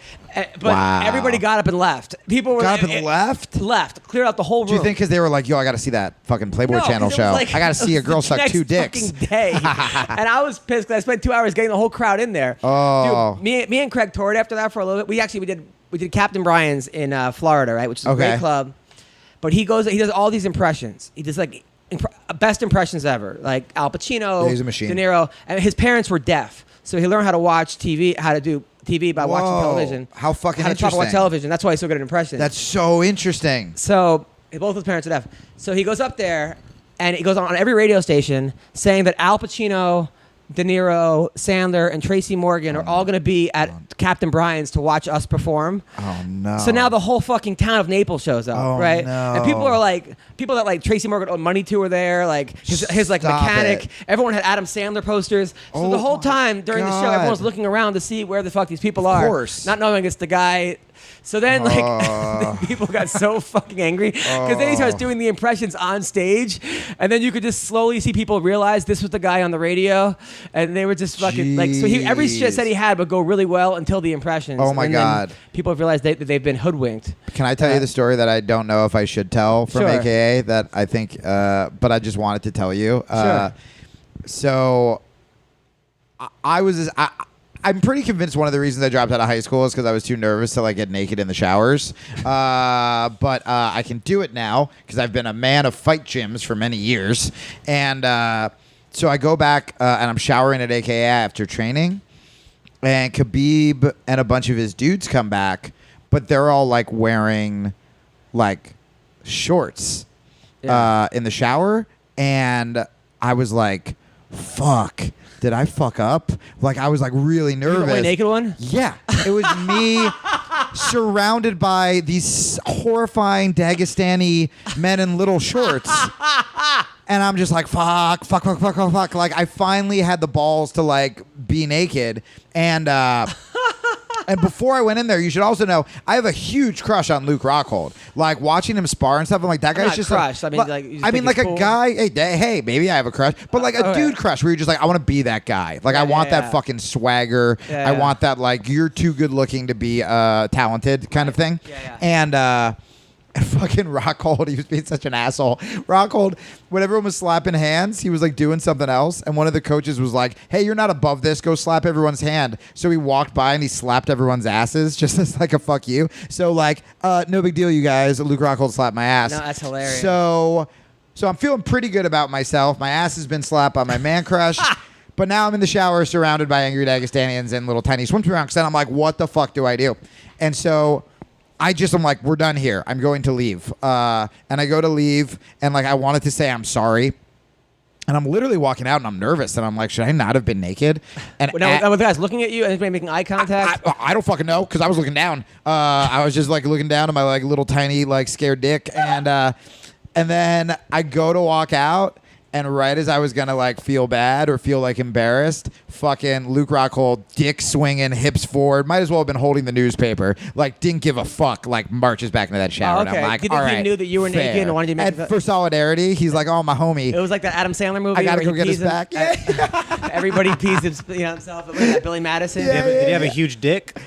But everybody got up and left. People were Got up and left? Left, cleared out the whole room. Do you think because they were like, yo, I got to see that fucking Playboy Channel show. Like, I got to see a girl suck 2 dicks. Next fucking day. And I was pissed because I spent 2 hours getting the whole crowd in there. Oh. Dude, me and Craig toured after that for a little bit. We did Captain Brian's in Florida, right? Which is a great club. But he does all these impressions. He does like best impressions ever. Like Al Pacino, he's a machine. De Niro. And his parents were deaf. So he learned how to watch TV, how to do TV by watching television. How fucking how to talk interesting. about television. That's why he's so good at impressions. That's so interesting. So both his parents are deaf. So he goes up there, and he goes on every radio station saying that Al Pacino, De Niro, Sandler, and Tracy Morgan are all going to be at Captain Brian's to watch us perform. Oh, no. So now the whole fucking town of Naples shows up, right? No. And people that like Tracy Morgan owed money to were there, like his like Stop mechanic. it. Everyone had Adam Sandler posters. So the whole time during the show, God. everyone's looking around to see where the fuck these people are. Of course. Not knowing it's the guy. So then, like, people got so fucking angry because then he starts doing the impressions on stage, and then you could just slowly see people realize this was the guy on the radio, and they were just fucking like. So every shit set he had would go really well until the impressions. Oh my and then God. people realized they've been hoodwinked. Can I tell you the story that I don't know if I should tell from Sure. AKA that I think, but I just wanted to tell you. Sure. So I'm pretty convinced one of the reasons I dropped out of high school is because I was too nervous to like get naked in the showers. But I can do it now because I've been a man of fight gyms for many years. And so I go back and I'm showering at AKA after training. And Khabib and a bunch of his dudes come back, but they're all like wearing like shorts in the shower. And I was like, fuck. Did I fuck up? Like, I was like really nervous. You the naked one? Yeah. It was me surrounded by these horrifying Dagestani men in little shorts. And I'm just like, fuck. Like, I finally had the balls to like be naked. And and before I went in there, you should also know I have a huge crush on Luke Rockhold. Like watching him spar and stuff, I'm like, that guy's not just crushed. Like, I mean, like, you just think like he's a cool? guy. Hey, maybe I have a crush, but like a dude crush where you're just like, I want to be that guy. Like I want that fucking swagger. Yeah, I want that like you're too good looking to be talented kind of thing. Yeah. And fucking Rockhold, he was being such an asshole. Rockhold, when everyone was slapping hands, he was like doing something else, and one of the coaches was like, "Hey, you're not above this. Go slap everyone's hand." So he walked by and he slapped everyone's asses just as like a fuck you. So like, no big deal, you guys. Luke Rockhold slapped my ass. No, that's hilarious. So I'm feeling pretty good about myself. My ass has been slapped by my man crush. But now I'm in the shower surrounded by angry Dagestanians and little tiny swim trunks, and I'm like, what the fuck do I do? And so I'm like, we're done here. I'm going to leave. And I go to leave, and like I wanted to say I'm sorry. And I'm literally walking out, and I'm nervous. And I'm like, should I not have been naked? And Now, were the guys looking at you and making eye contact? I don't fucking know because I was looking down. I was just like looking down at my like little tiny like scared dick. And then I go to walk out. And right as I was going to like feel bad or feel like embarrassed, fucking Luke Rockhold, dick swinging, hips forward, might as well have been holding the newspaper, like didn't give a fuck, like marches back into that shower. Oh, And okay. I'm like, Do you think all he right, knew that you were naked and wanted you to make and for solidarity, he's like, oh, my homie. It was like that Adam Sandler movie. I got to where go he get his pees back. Yeah. Everybody pees himself. Like that Billy Madison. Yeah, Did he have a huge dick?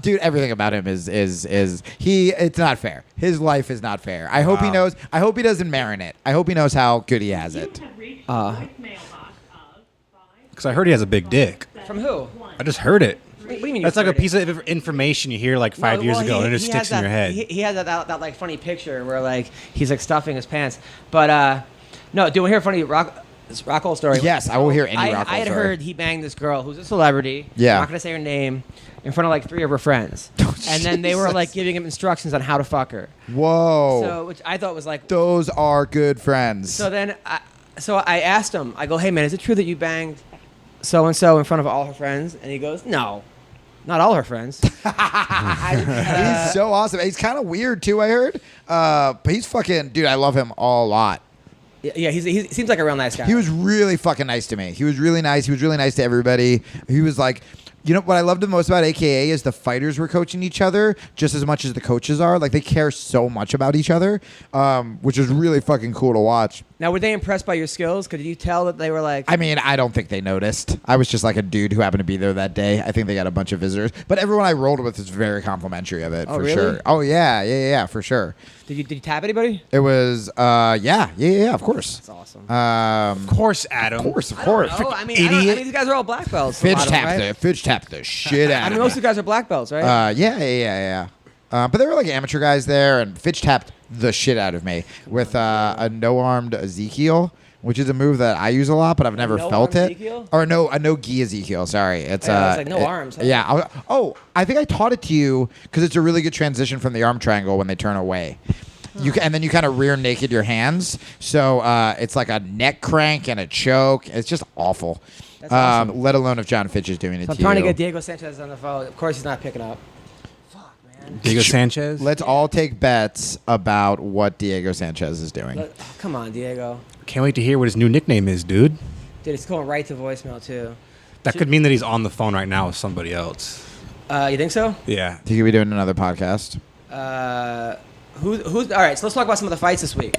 Dude, everything about him is it's not fair. His life is not fair. I hope he knows. I hope he doesn't marinate it. I hope he knows how good he has it. Because I heard he has a big dick. From who? I just heard it. What do you mean? That's like a piece of information you hear like 5 years ago, and it just he sticks has in your head. He has that like funny picture where like he's like stuffing his pants. But no, do we hear a funny Rockhold story? Yes, I will hear any Rockhold I had story. heard he banged this girl who's a celebrity. Yeah. I'm not gonna say her name. In front of like 3 of her friends, and then they were Jesus. like giving him instructions on how to fuck her. Whoa. So, which I thought was like. Those are good friends. So then, I asked him. I go, "Hey man, is it true that you banged so and so in front of all her friends?" And he goes, "No, not all her friends." He's so awesome. He's kind of weird too, I heard. But he's fucking, dude, I love him a lot. Yeah, he seems like a real nice guy. He was really fucking nice to me. He was really nice. He was really nice to everybody. He was like, You know what I loved the most about AKA is the fighters were coaching each other just as much as the coaches are. Like they care so much about each other, which is really fucking cool to watch. Now, were they impressed by your skills? Could you tell that they were like... I mean, I don't think they noticed. I was just like a dude who happened to be there that day. I think they got a bunch of visitors. But everyone I rolled with is very complimentary of it, for really? sure. Oh, yeah, for sure. Did you tap anybody? It was, yeah, of course. That's awesome. Of course, Adam. Of course. Oh, I mean, Idiot. these guys are all black belts. Fidge tapped the shit out I of mean, me. most of you guys are black belts, right? Yeah. But there were like amateur guys there, and Fidge tapped the shit out of me with a no-armed Ezekiel, which is a move that I use a lot, but I've never felt it. Ezekiel? Or a no-gi Ezekiel, sorry. It's like no arms. Huh? Yeah. I think I taught it to you because it's a really good transition from the arm triangle when they turn away. And then you kind of rear naked your hands. So it's like a neck crank and a choke. It's just awful. That's awesome. Let alone if John Fitch is doing it So to you. I'm trying to get Diego Sanchez on the phone. Of course, he's not picking up. Fuck, man. Diego Sanchez. Let's all take bets about what Diego Sanchez is doing. Come on, Diego. Can't wait to hear what his new nickname is, dude. Dude, it's going right to voicemail, too. That could mean that he's on the phone right now with somebody else. You think so? Yeah. Think you'll be doing another podcast? Who's all right? So let's talk about some of the fights this week.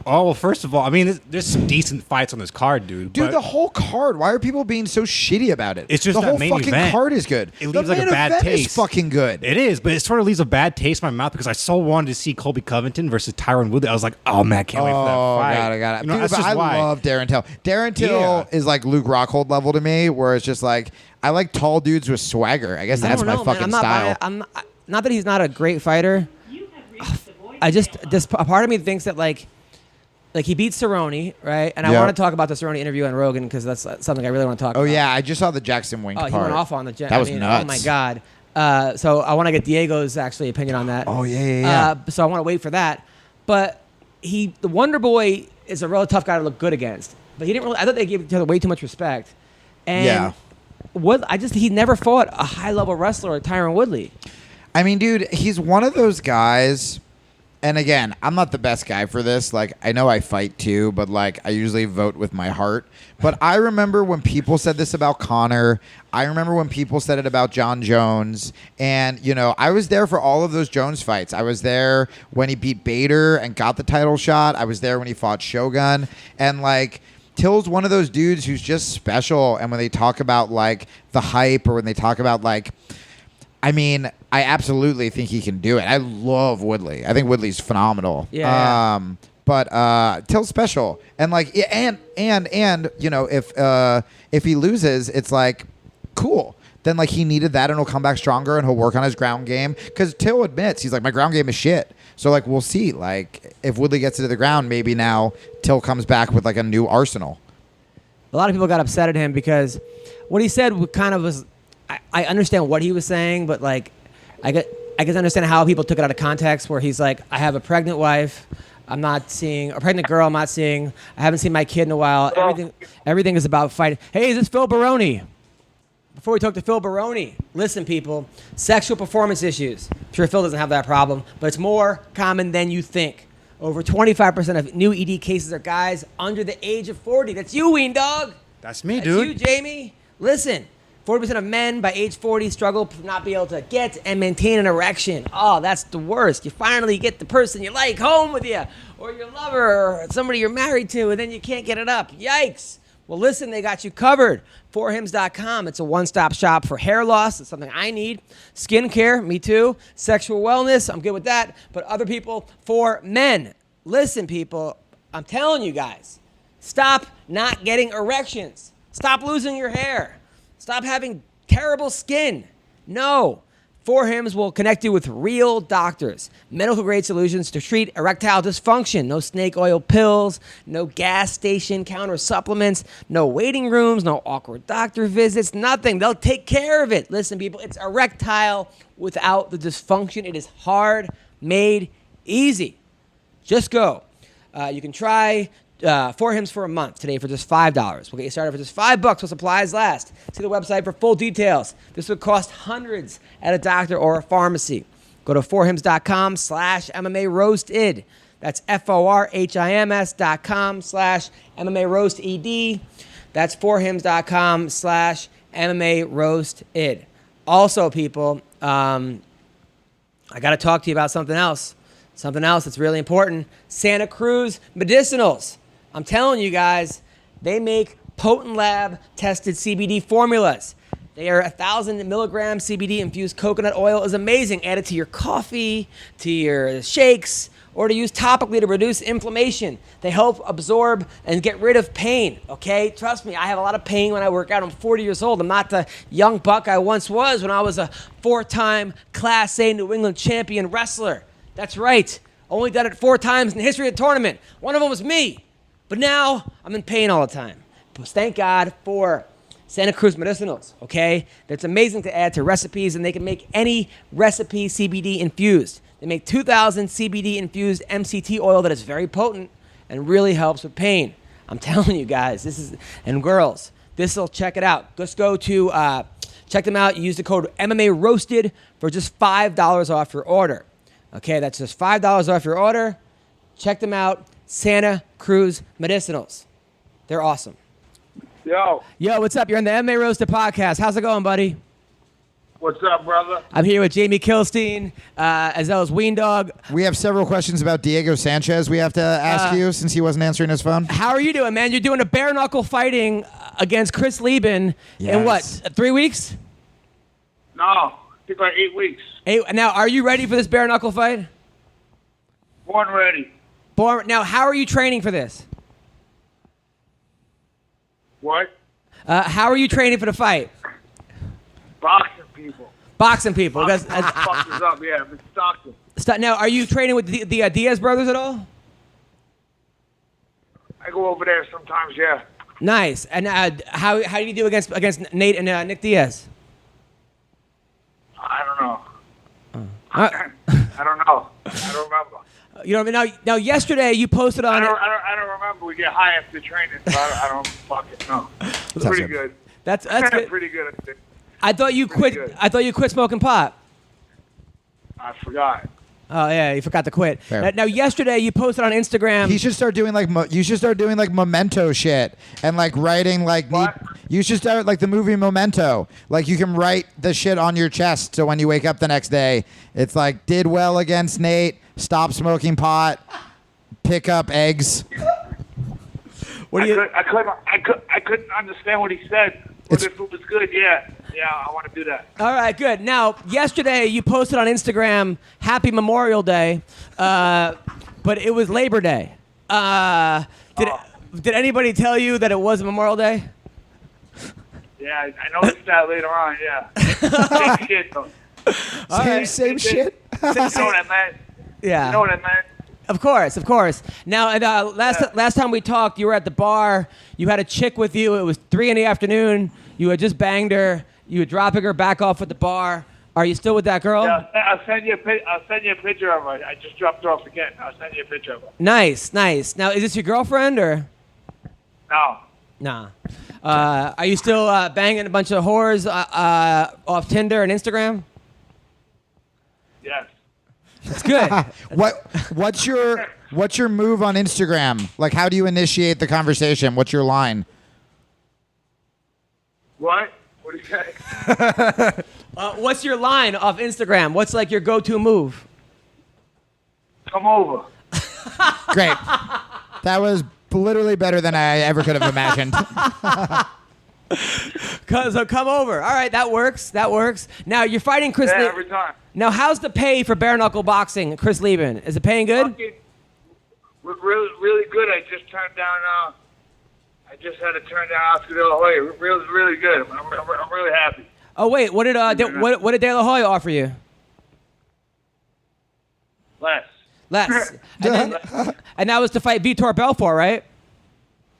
Oh, well, first of all, I mean, there's some decent fights on this card, dude. Dude, but the whole card. Why are people being so shitty about it? It's just the that whole main fucking event. card is good. It the leaves like a main bad event taste. Is fucking good. It is, but it sort of leaves a bad taste in my mouth because I so wanted to see Colby Covington versus Tyron Woodley. I was like, oh man, can't wait for that fight. Got it. You know, Dude, that's but just I why. love Darren Till. Darren Till is like Luke Rockhold level to me, where it's just like I like tall dudes with swagger. I guess that's my fucking style. Not that he's not a great fighter. A part of me thinks that like he beat Cerrone, right? And I want to talk about the Cerrone interview on Rogan because that's something I really want to talk about. Oh yeah, I just saw the Jackson Wink part. He went off on the That was nuts. Oh my god. So I want to get Diego's actually opinion on that. Oh yeah. So I want to wait for that. But the Wonder Boy is a real tough guy to look good against. But he didn't really. I thought they gave each other way too much respect. And he never fought a high level wrestler like Tyron Woodley. I mean, dude, he's one of those guys. And again, I'm not the best guy for this. Like, I know I fight too, but like, I usually vote with my heart. But I remember when people said this about Conor. I remember when people said it about John Jones. And, you know, I was there for all of those Jones fights. I was there when he beat Bader and got the title shot. I was there when he fought Shogun. And like, Till's one of those dudes who's just special. And when they talk about like the hype or when they talk about like, I mean, I absolutely think he can do it. I love Woodley. I think Woodley's phenomenal. Yeah. But Till's special, and like, and you know, if he loses, it's like cool. Then like he needed that, and he'll come back stronger, and he'll work on his ground game. Because Till admits he's like, my ground game is shit. So like, we'll see. Like, if Woodley gets it to the ground, maybe now Till comes back with like a new arsenal. A lot of people got upset at him because what he said kind of was. I understand what he was saying, but like, I can understand how people took it out of context. Where he's like, I have a pregnant wife, I'm not seeing a pregnant girl. I'm not seeing. I haven't seen my kid in a while. Everything is about fighting. Hey, is this Phil Baroni? Before we talk to Phil Baroni, listen, people. Sexual performance issues. I'm sure Phil doesn't have that problem, but it's more common than you think. Over 25% of new ED cases are guys under the age of 40. That's you, Weendawg. That's me, That's dude. you, Jamie. Listen. 40% of men by age 40 struggle to not be able to get and maintain an erection. Oh, that's the worst. You finally get the person you like home with you, or your lover, or somebody you're married to, and then you can't get it up. Yikes. Well, listen, they got you covered. forhims.com. It's a one-stop shop for hair loss. It's something I need. Skincare, me too. Sexual wellness, I'm good with that. But other people, for men. Listen, people, I'm telling you guys, stop not getting erections. Stop losing your hair. Stop having terrible skin. No. 4Hims will connect you with real doctors. Medical-grade solutions to treat erectile dysfunction. No snake oil pills. No gas station counter supplements. No waiting rooms. No awkward doctor visits. Nothing. They'll take care of it. Listen, people, it's erectile without the dysfunction. It is hard, made easy. Just go. You can try 4Hims for a month today for just $5. We'll get you started for just $5 while supplies last. See the website for full details. This would cost hundreds at a doctor or a pharmacy. Go to 4hims.com/MMA Roasted. That's FORHIMS.com/MMA Roasted. That's 4hims.com/MMA MMA Roasted. Also, people, I got to talk to you about something else. Something else that's really important. Santa Cruz Medicinals. I'm telling you guys, they make potent lab-tested CBD formulas. They are 1,000 milligram CBD infused coconut oil is amazing. Add it to your coffee, to your shakes, or to use topically to reduce inflammation. They help absorb and get rid of pain, okay? Trust me, I have a lot of pain when I work out. I'm 40 years old. I'm not the young buck I once was when I was a 4-time Class A New England champion wrestler. That's right. Only done it 4 times in the history of the tournament. One of them was me. But now I'm in pain all the time. But thank God for Santa Cruz Medicinals, okay? That's amazing to add to recipes, and they can make any recipe CBD infused. They make 2,000 CBD infused MCT oil that is very potent and really helps with pain. I'm telling you guys, and girls, check it out. Just go to, check them out. Use the code MMA Roasted for just $5 off your order. Okay, that's just $5 off your order. Check them out, Santa Cruz Medicinals. They're awesome. Yo, what's up? You're on the MMA Roasted Podcast. How's it going, buddy? what's up, brother? I'm here with Jamie Kilstein, as well as Weendawg. We have several questions about Diego Sanchez we have to ask you since he wasn't answering his phone. How are you doing, man? You're doing a bare knuckle fighting against Chris Lieben in what, 3 weeks? No, I think like 8 weeks. Now, are you ready for this bare knuckle fight? Born ready. Now, how are you training for this? What? How are you training for the fight? Boxing people. Boxing people. Fuckers up, yeah. I've been stalking. Now, are you training with the Diaz brothers at all? I go over there sometimes, yeah. Nice. And how do you do against Nate and Nick Diaz? I don't know. Uh, I don't know. I don't remember. You know what I mean? Now, yesterday you posted on. I don't remember. We get high after training, so I don't fucking know. It's pretty good. That's good. Pretty good, I think. I thought you quit. good. I thought you quit smoking pot. I forgot. Oh yeah, you forgot to quit. Fair. Now, yesterday you posted on Instagram. He should start doing like memento shit and like writing like What? you should start like the movie Memento. Like you can write the shit on your chest so when you wake up the next day, it's like did well against Nate, stop smoking pot, pick up eggs. What do you? I couldn't understand what he said. But if it was good, yeah, I want to do that. All right, good. Now, yesterday you posted on Instagram Happy Memorial Day, but it was Labor Day. Did anybody tell you that it was Memorial Day? Yeah, I noticed that later on. Yeah. Same shit though. Same shit. You know what I meant? Yeah. You know what I meant? Of course. Now, last time we talked, you were at the bar. You had a chick with you. It was 3 p.m. You had just banged her. You were dropping her back off at the bar. Are you still with that girl? Yeah, I'll send you a picture of her. I just dropped her off again. I'll send you a picture of her. Nice. Now, is this your girlfriend or? No. Nah. Are you still banging a bunch of whores off Tinder and Instagram? Yes. That's good. What's your move on Instagram? Like how do you initiate the conversation? What's your line? What? What do you say? What's your line off Instagram? What's like your go-to move? Come over. Great. That was literally better than I ever could have imagined. So come over. All right, that works. Now you're fighting Chris. Yeah, every time. Now, how's the pay for bare knuckle boxing, Chris Lieben? Is it paying good? Fucking, really good. I just turned down. I just had to turn down Oscar De La Hoya. Really good. I'm really happy. Oh wait, what did De La Hoya offer you? Less. And that was to fight Vitor Belfort, right?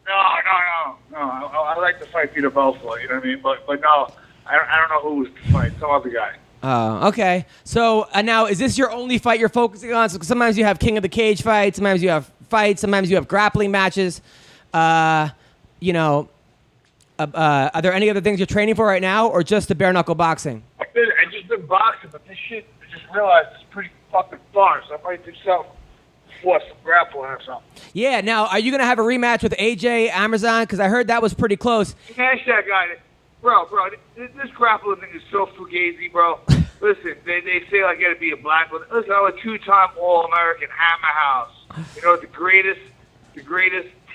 No. I like to fight Peter Belfort. You know what I mean? But no, I don't know who was to fight. Some other guy. Oh, okay. So now, is this your only fight you're focusing on? So sometimes you have King of the Cage fights, sometimes you have fights, sometimes you have grappling matches. Are there any other things you're training for right now, or just the bare knuckle boxing? I just been boxing, but this shit, I just realized it's pretty fucking far. So I might do something for some grappling or something. Yeah. Now, are you gonna have a rematch with AJ Amazon? Because I heard that was pretty close. Smash that guy. bro, this grappling thing is so fugazi, bro. Listen, they say I got to be a black belt. Listen, I'm a 2-time All-American Hammer House. You know, the greatest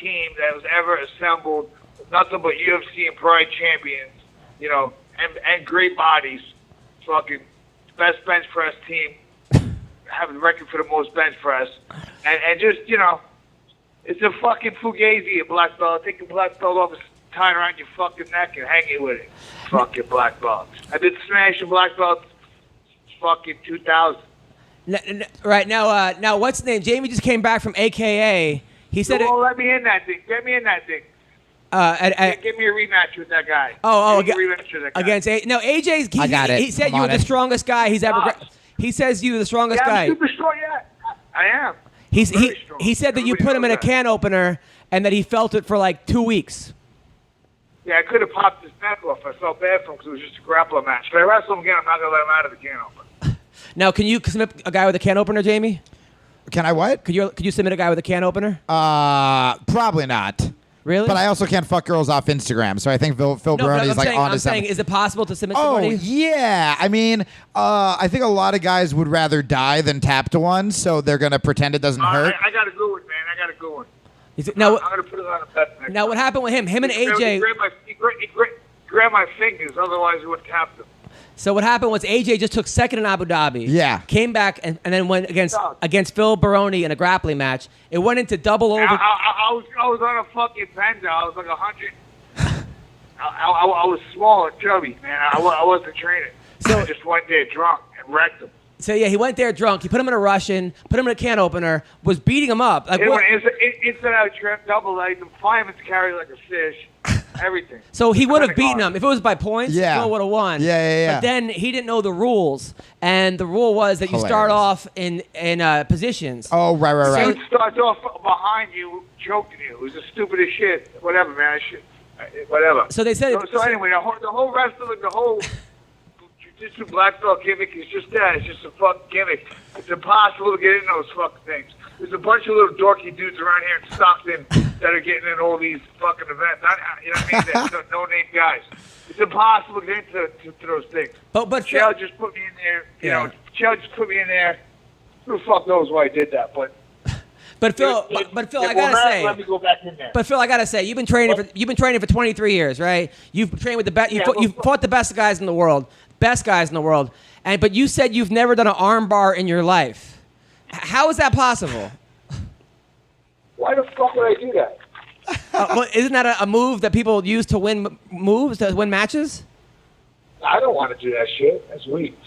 team that was ever assembled. Nothing but UFC and Pride champions. You know, and great bodies. Fucking best bench press team. Having the record for the most bench press. And just, you know, it's a fucking fugazi, a black belt. Take the black belt off, tie it around your fucking neck and hang it with it. Fucking black belts. I've been smashing black belts fucking 2000. Right now, what's his name? Jamie just came back from AKA. He said, "Oh, let me in that thing. Get me in that thing. Give me a rematch with that guy. Against AJ's. I got it. He said I'm you were on the it. strongest guy he's ever. He says you're the strongest Yeah, guy. I'm super strong. Yeah, I am. He strong. said that you Everybody put him in a knows that. can opener and that he felt it for like 2 weeks. Yeah, I could have popped his neck off. I felt bad for him because it was just a grappling match. If I wrestle him again, I'm not gonna let him out of the can opener. Now, can you submit a guy with a can opener, Jamie? Can I what? Could you submit a guy with a can opener? Probably not. Really? But I also can't fuck girls off Instagram, so I think Phil Baroni is like I'm onto saying, something. is it possible to submit Oh, somebody? yeah. I mean, I think a lot of guys would rather die than tap to one, so they're going to pretend it doesn't hurt. I got a good one, man. I got a good one. Now, I'm gonna put it on a bet next now time. what happened with him? Him and He AJ. grabbed my fingers, otherwise he wouldn't tap them. So what happened was AJ just took second in Abu Dhabi. Yeah. Came back and then went against Phil Baroni in a grappling match. It went into double over. I was on a fucking bender. I was like 100. I was small and chubby, man. I wasn't training. So- I just went there drunk and wrecked him. So yeah, he went there drunk. He put him in a Russian, put him in a can opener, was beating him up. Like what? Inside out trip, double leg, the fireman's carry like a fish, everything. So he would have beaten him if it was by points. Yeah. Phil would have won. Yeah. But then he didn't know the rules, and the rule was that you start Hilarious. off in positions. Oh, right. Dude starts off behind you, choking you. It was the stupidest shit. Whatever, man. Whatever. So they said. So anyway, the whole wrestling, the whole jiu-jitsu black belt gimmick is just that. It's just a fucking gimmick. It's impossible to get in those fucking things. There's a bunch of little dorky dudes around here in Stockton that are getting in all these fucking events. You know what I mean? They're no-name guys. It's impossible to get into those things. But Chael just put me in there. You know, Chael just put me in there. Who the fuck knows why I did that? But Phil, I gotta say. Let me go back in there. But Phil, I gotta say, you've been training for 23 years, right? You've trained with the best. You've fought the best guys in the world, but you said you've never done an arm bar in your life. How is that possible? Why the fuck would I do that? Well, isn't that a move that people use to win to win matches? I don't want to do that shit. That's weak.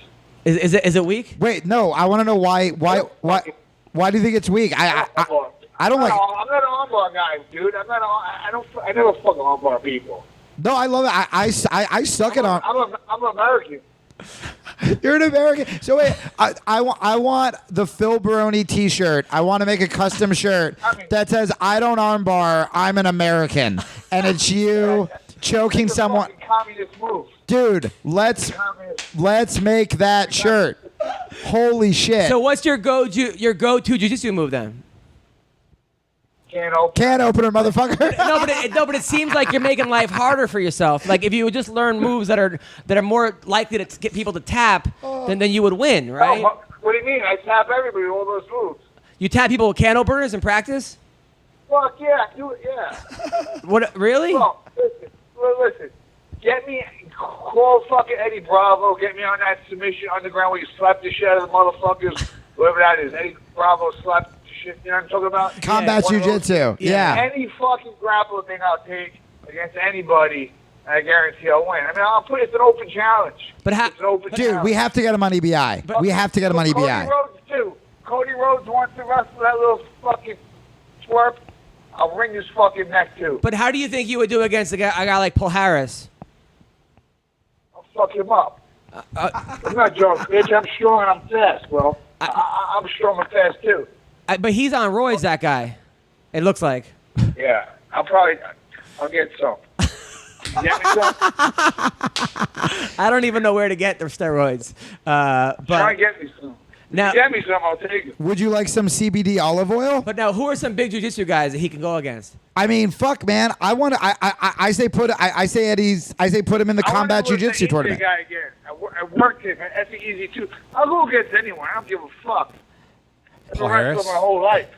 Is it weak? Wait, no. I want to know why do you think it's weak? I don't like. I'm not an armbar guy, dude. I never fucking armbar people. No, I love it. I suck at arm. I'm American. You're an American. So wait, I want the Phil Baroni T-shirt. I want to make a custom shirt that says "I don't armbar. I'm an American," and it's you choking someone. Communist move. Dude, let's make that shirt. Holy shit! So what's your go-to jiu-jitsu move then? Can opener, motherfucker. but it seems like you're making life harder for yourself. Like if you would just learn moves that are more likely to get people to tap, then you would win, right? No, what do you mean? I tap everybody with all those moves. You tap people with can openers in practice? Fuck yeah, do it, yeah. What? Really? Well, listen. Get me, call fucking Eddie Bravo. Get me on that submission underground where you slap the shit out of the motherfuckers. Whoever that is, Eddie Bravo slap the shit. You know what I'm talking about? Combat jiu-jitsu. Yeah. Any fucking grappling thing I'll take against anybody, I guarantee I'll win. I mean, it's an open challenge. But it's an open challenge. We have to get him on EBI. We have to get him on EBI. Cody Rhodes too. Cody Rhodes wants to wrestle that little fucking twerp. I'll wring his fucking neck too. But how do you think you would do against a guy like Paul Harris? I'll fuck him up. I'm not joking, bitch. I'm strong and I'm fast, bro. I'm strong and fast too. But he's on roids, that guy. It looks like. Yeah, I'll get some. You get me some? I don't even know where to get the steroids. Try and get me some. Now, Get me some, I'll take it. Would you like some CBD olive oil? but now, who are some big jiu-jitsu guys that he can go against? I mean, fuck, man. I say put him in the combat jiu-jitsu tournament. Guy again. I worked him at That's easy too. I'll go against anyone. I don't give a fuck. That's Paul what I Harris? my whole life.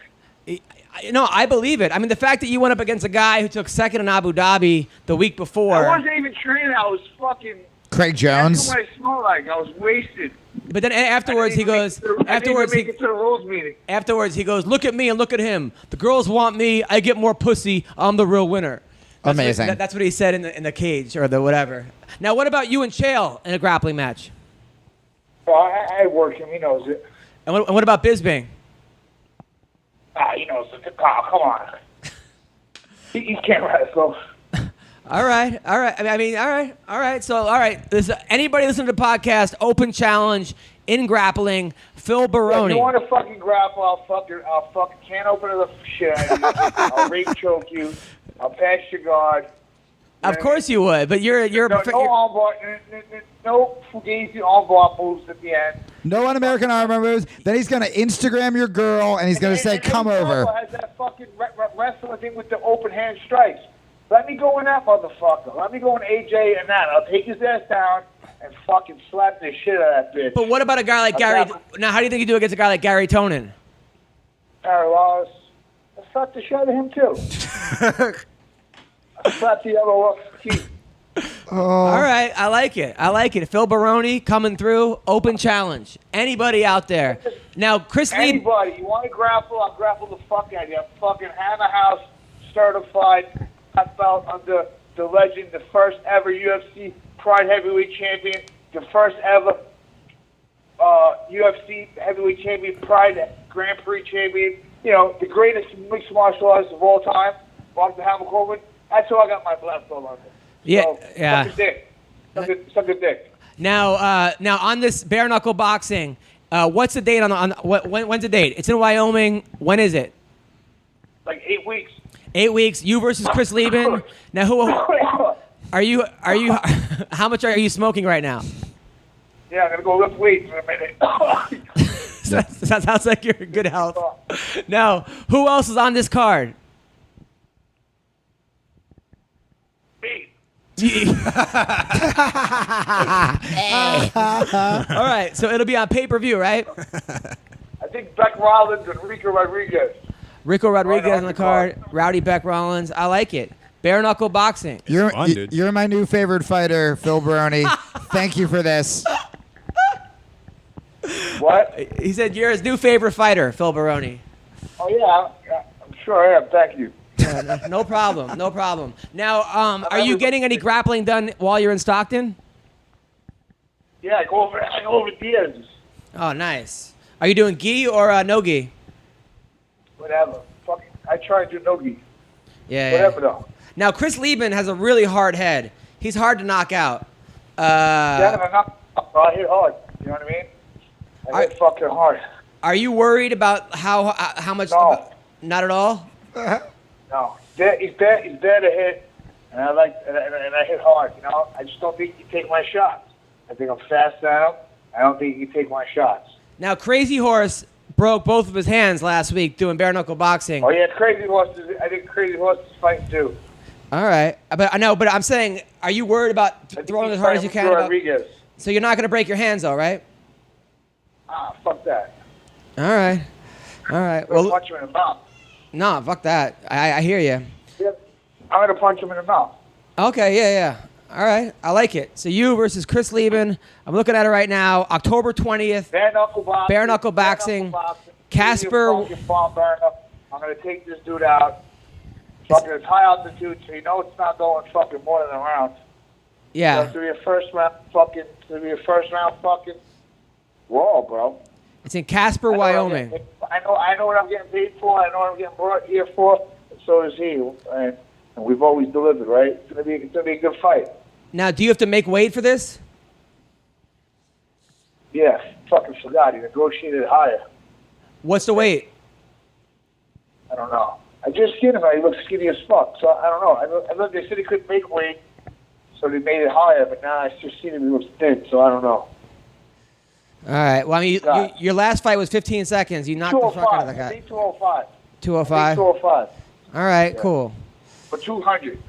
No, I believe it. I mean, the fact that you went up against a guy who took second in Abu Dhabi the week before. I wasn't even training. I was fucking. Craig Jones. That's what I smelled like. I was wasted. But then afterwards he goes. Afterwards make it to the rules meeting. Afterwards he goes. Look at me and look at him. The girls want me. I get more pussy. I'm the real winner. Amazing. That's what he said in the cage or the whatever. Now, what about you and Chael in a grappling match? Well, I work him. He knows it. And what about Bisbing? He knows it. Oh, come on. he can't wrestle. All right. I mean, all right. So, all right. Anybody listening to the podcast, open challenge in grappling, Phil Baroni. If you want to fucking grapple, I'll fucking can't open the shit out of you. I'll rape choke you. I'll pass your guard. Of course you would, but you're no fugazi armbar moves at the end. No un-American armbar moves. Then he's going to Instagram your girl, and he's going to say, come over. Has that fucking wrestling thing with the open hand strikes. Let me go in that motherfucker. Let me go in AJ and that. I'll take his ass down and fucking slap the shit out of that bitch. But what about a guy like Gary? Now, how do you think you do against a guy like Gary Tonin? Carlos, I slapped the shit out of him too. I slapped the other off the teeth. All right, I like it. Phil Baroni coming through, open challenge. Anybody out there? Now, Chris Lee. Anybody, you want to grapple? I'll grapple the fuck out of you. I'm fucking Hammer House certified. I felt under the legend, the first ever UFC Pride Heavyweight Champion, the first ever UFC Heavyweight Champion, Pride Grand Prix Champion. You know, the greatest mixed martial artist of all time, Mark Hammer Corbin. That's who I got my black belt under. Yeah, so, yeah. Suck a dick. Now on this bare knuckle boxing, what's the date when's the date? It's in Wyoming. When is it? Like 8 weeks. 8 weeks. You versus Chris Lieben. Now, who are you? How much are you smoking right now? Yeah, I'm gonna go lift weights in a minute. That sounds like you're in good health. Now, who else is on this card? Me. All right, so it'll be on pay-per-view, right? I think Beck Rollins and Rico Rodriguez. Rico Rodriguez on the card, Rowdy Beck Rollins. I like it. Bare knuckle boxing. You're my new favorite fighter, Phil Baroni. Thank you for this. What? He said you're his new favorite fighter, Phil Baroni. Oh yeah, I'm sure I am. Thank you. No problem. Now, are you getting any grappling done while you're in Stockton? Yeah, I go over Diaz. Oh, nice. Are you doing gi or no gi? Whatever. Fuck. I try to do no gi. Yeah. Whatever though. Now, Chris Lieben has a really hard head. He's hard to knock out. I hit hard. You know what I mean? I hit fucking hard. Are you worried about how much? No. Not at all. No. He's there to hit, and I hit hard. You know, I just don't think he can take my shots. I think I'm fast at him. I don't think he can take my shots. Now, Crazy Horse broke both of his hands last week doing bare knuckle boxing. Oh yeah, Crazy Horse. I think Crazy Horse is fighting too. All right, but I know. But I'm saying, are you worried about throwing as hard as you can? Rodriguez. So you're not going to break your hands, though, right? Fuck that. All right. Well, punch him in the mouth. No, fuck that. I hear you. Yeah, I'm gonna punch him in the mouth. Okay, yeah. All right, I like it. So you versus Chris Lieben. I'm looking at it right now. October 20th. Bare knuckle boxing. Casper. I'm gonna take this dude out. Fucking it's high altitude, so you know it's not going fucking more than a round. Yeah. So it's gonna be a first round fucking. Whoa, bro. It's in Casper, Wyoming. I know what I'm getting paid for. I know what I'm getting brought here for. And so does he. And we've always delivered, right? It's gonna be a good fight. Now, do you have to make weight for this? Yeah, fucking forgot. He negotiated higher. What's the weight? I don't know. I just seen him. He looks skinny as fuck. So I don't know. I looked. They said he couldn't make weight, so they made it higher. But now I just seen him. He looks thin. So I don't know. All right. Well, I mean, God. your last fight was 15 seconds. You knocked the fuck out of that guy. 205. 205. 205. All right. Cool. For 200.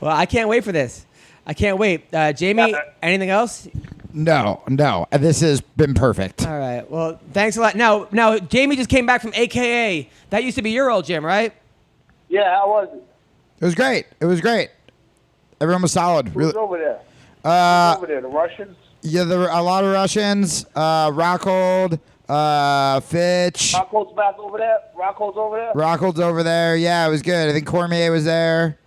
Well, I can't wait for this. I can't wait. Jamie, anything else? No. This has been perfect. All right. Well, thanks a lot. Now, Jamie just came back from AKA. That used to be your old gym, right? Yeah, how was it? It was great. Everyone was solid. Who was over there? Over there, the Russians? Yeah, there were a lot of Russians. Rockhold, Fitch. Rockhold's back over there? Rockhold's over there? Rockhold's over there. Yeah, it was good. I think Cormier was there.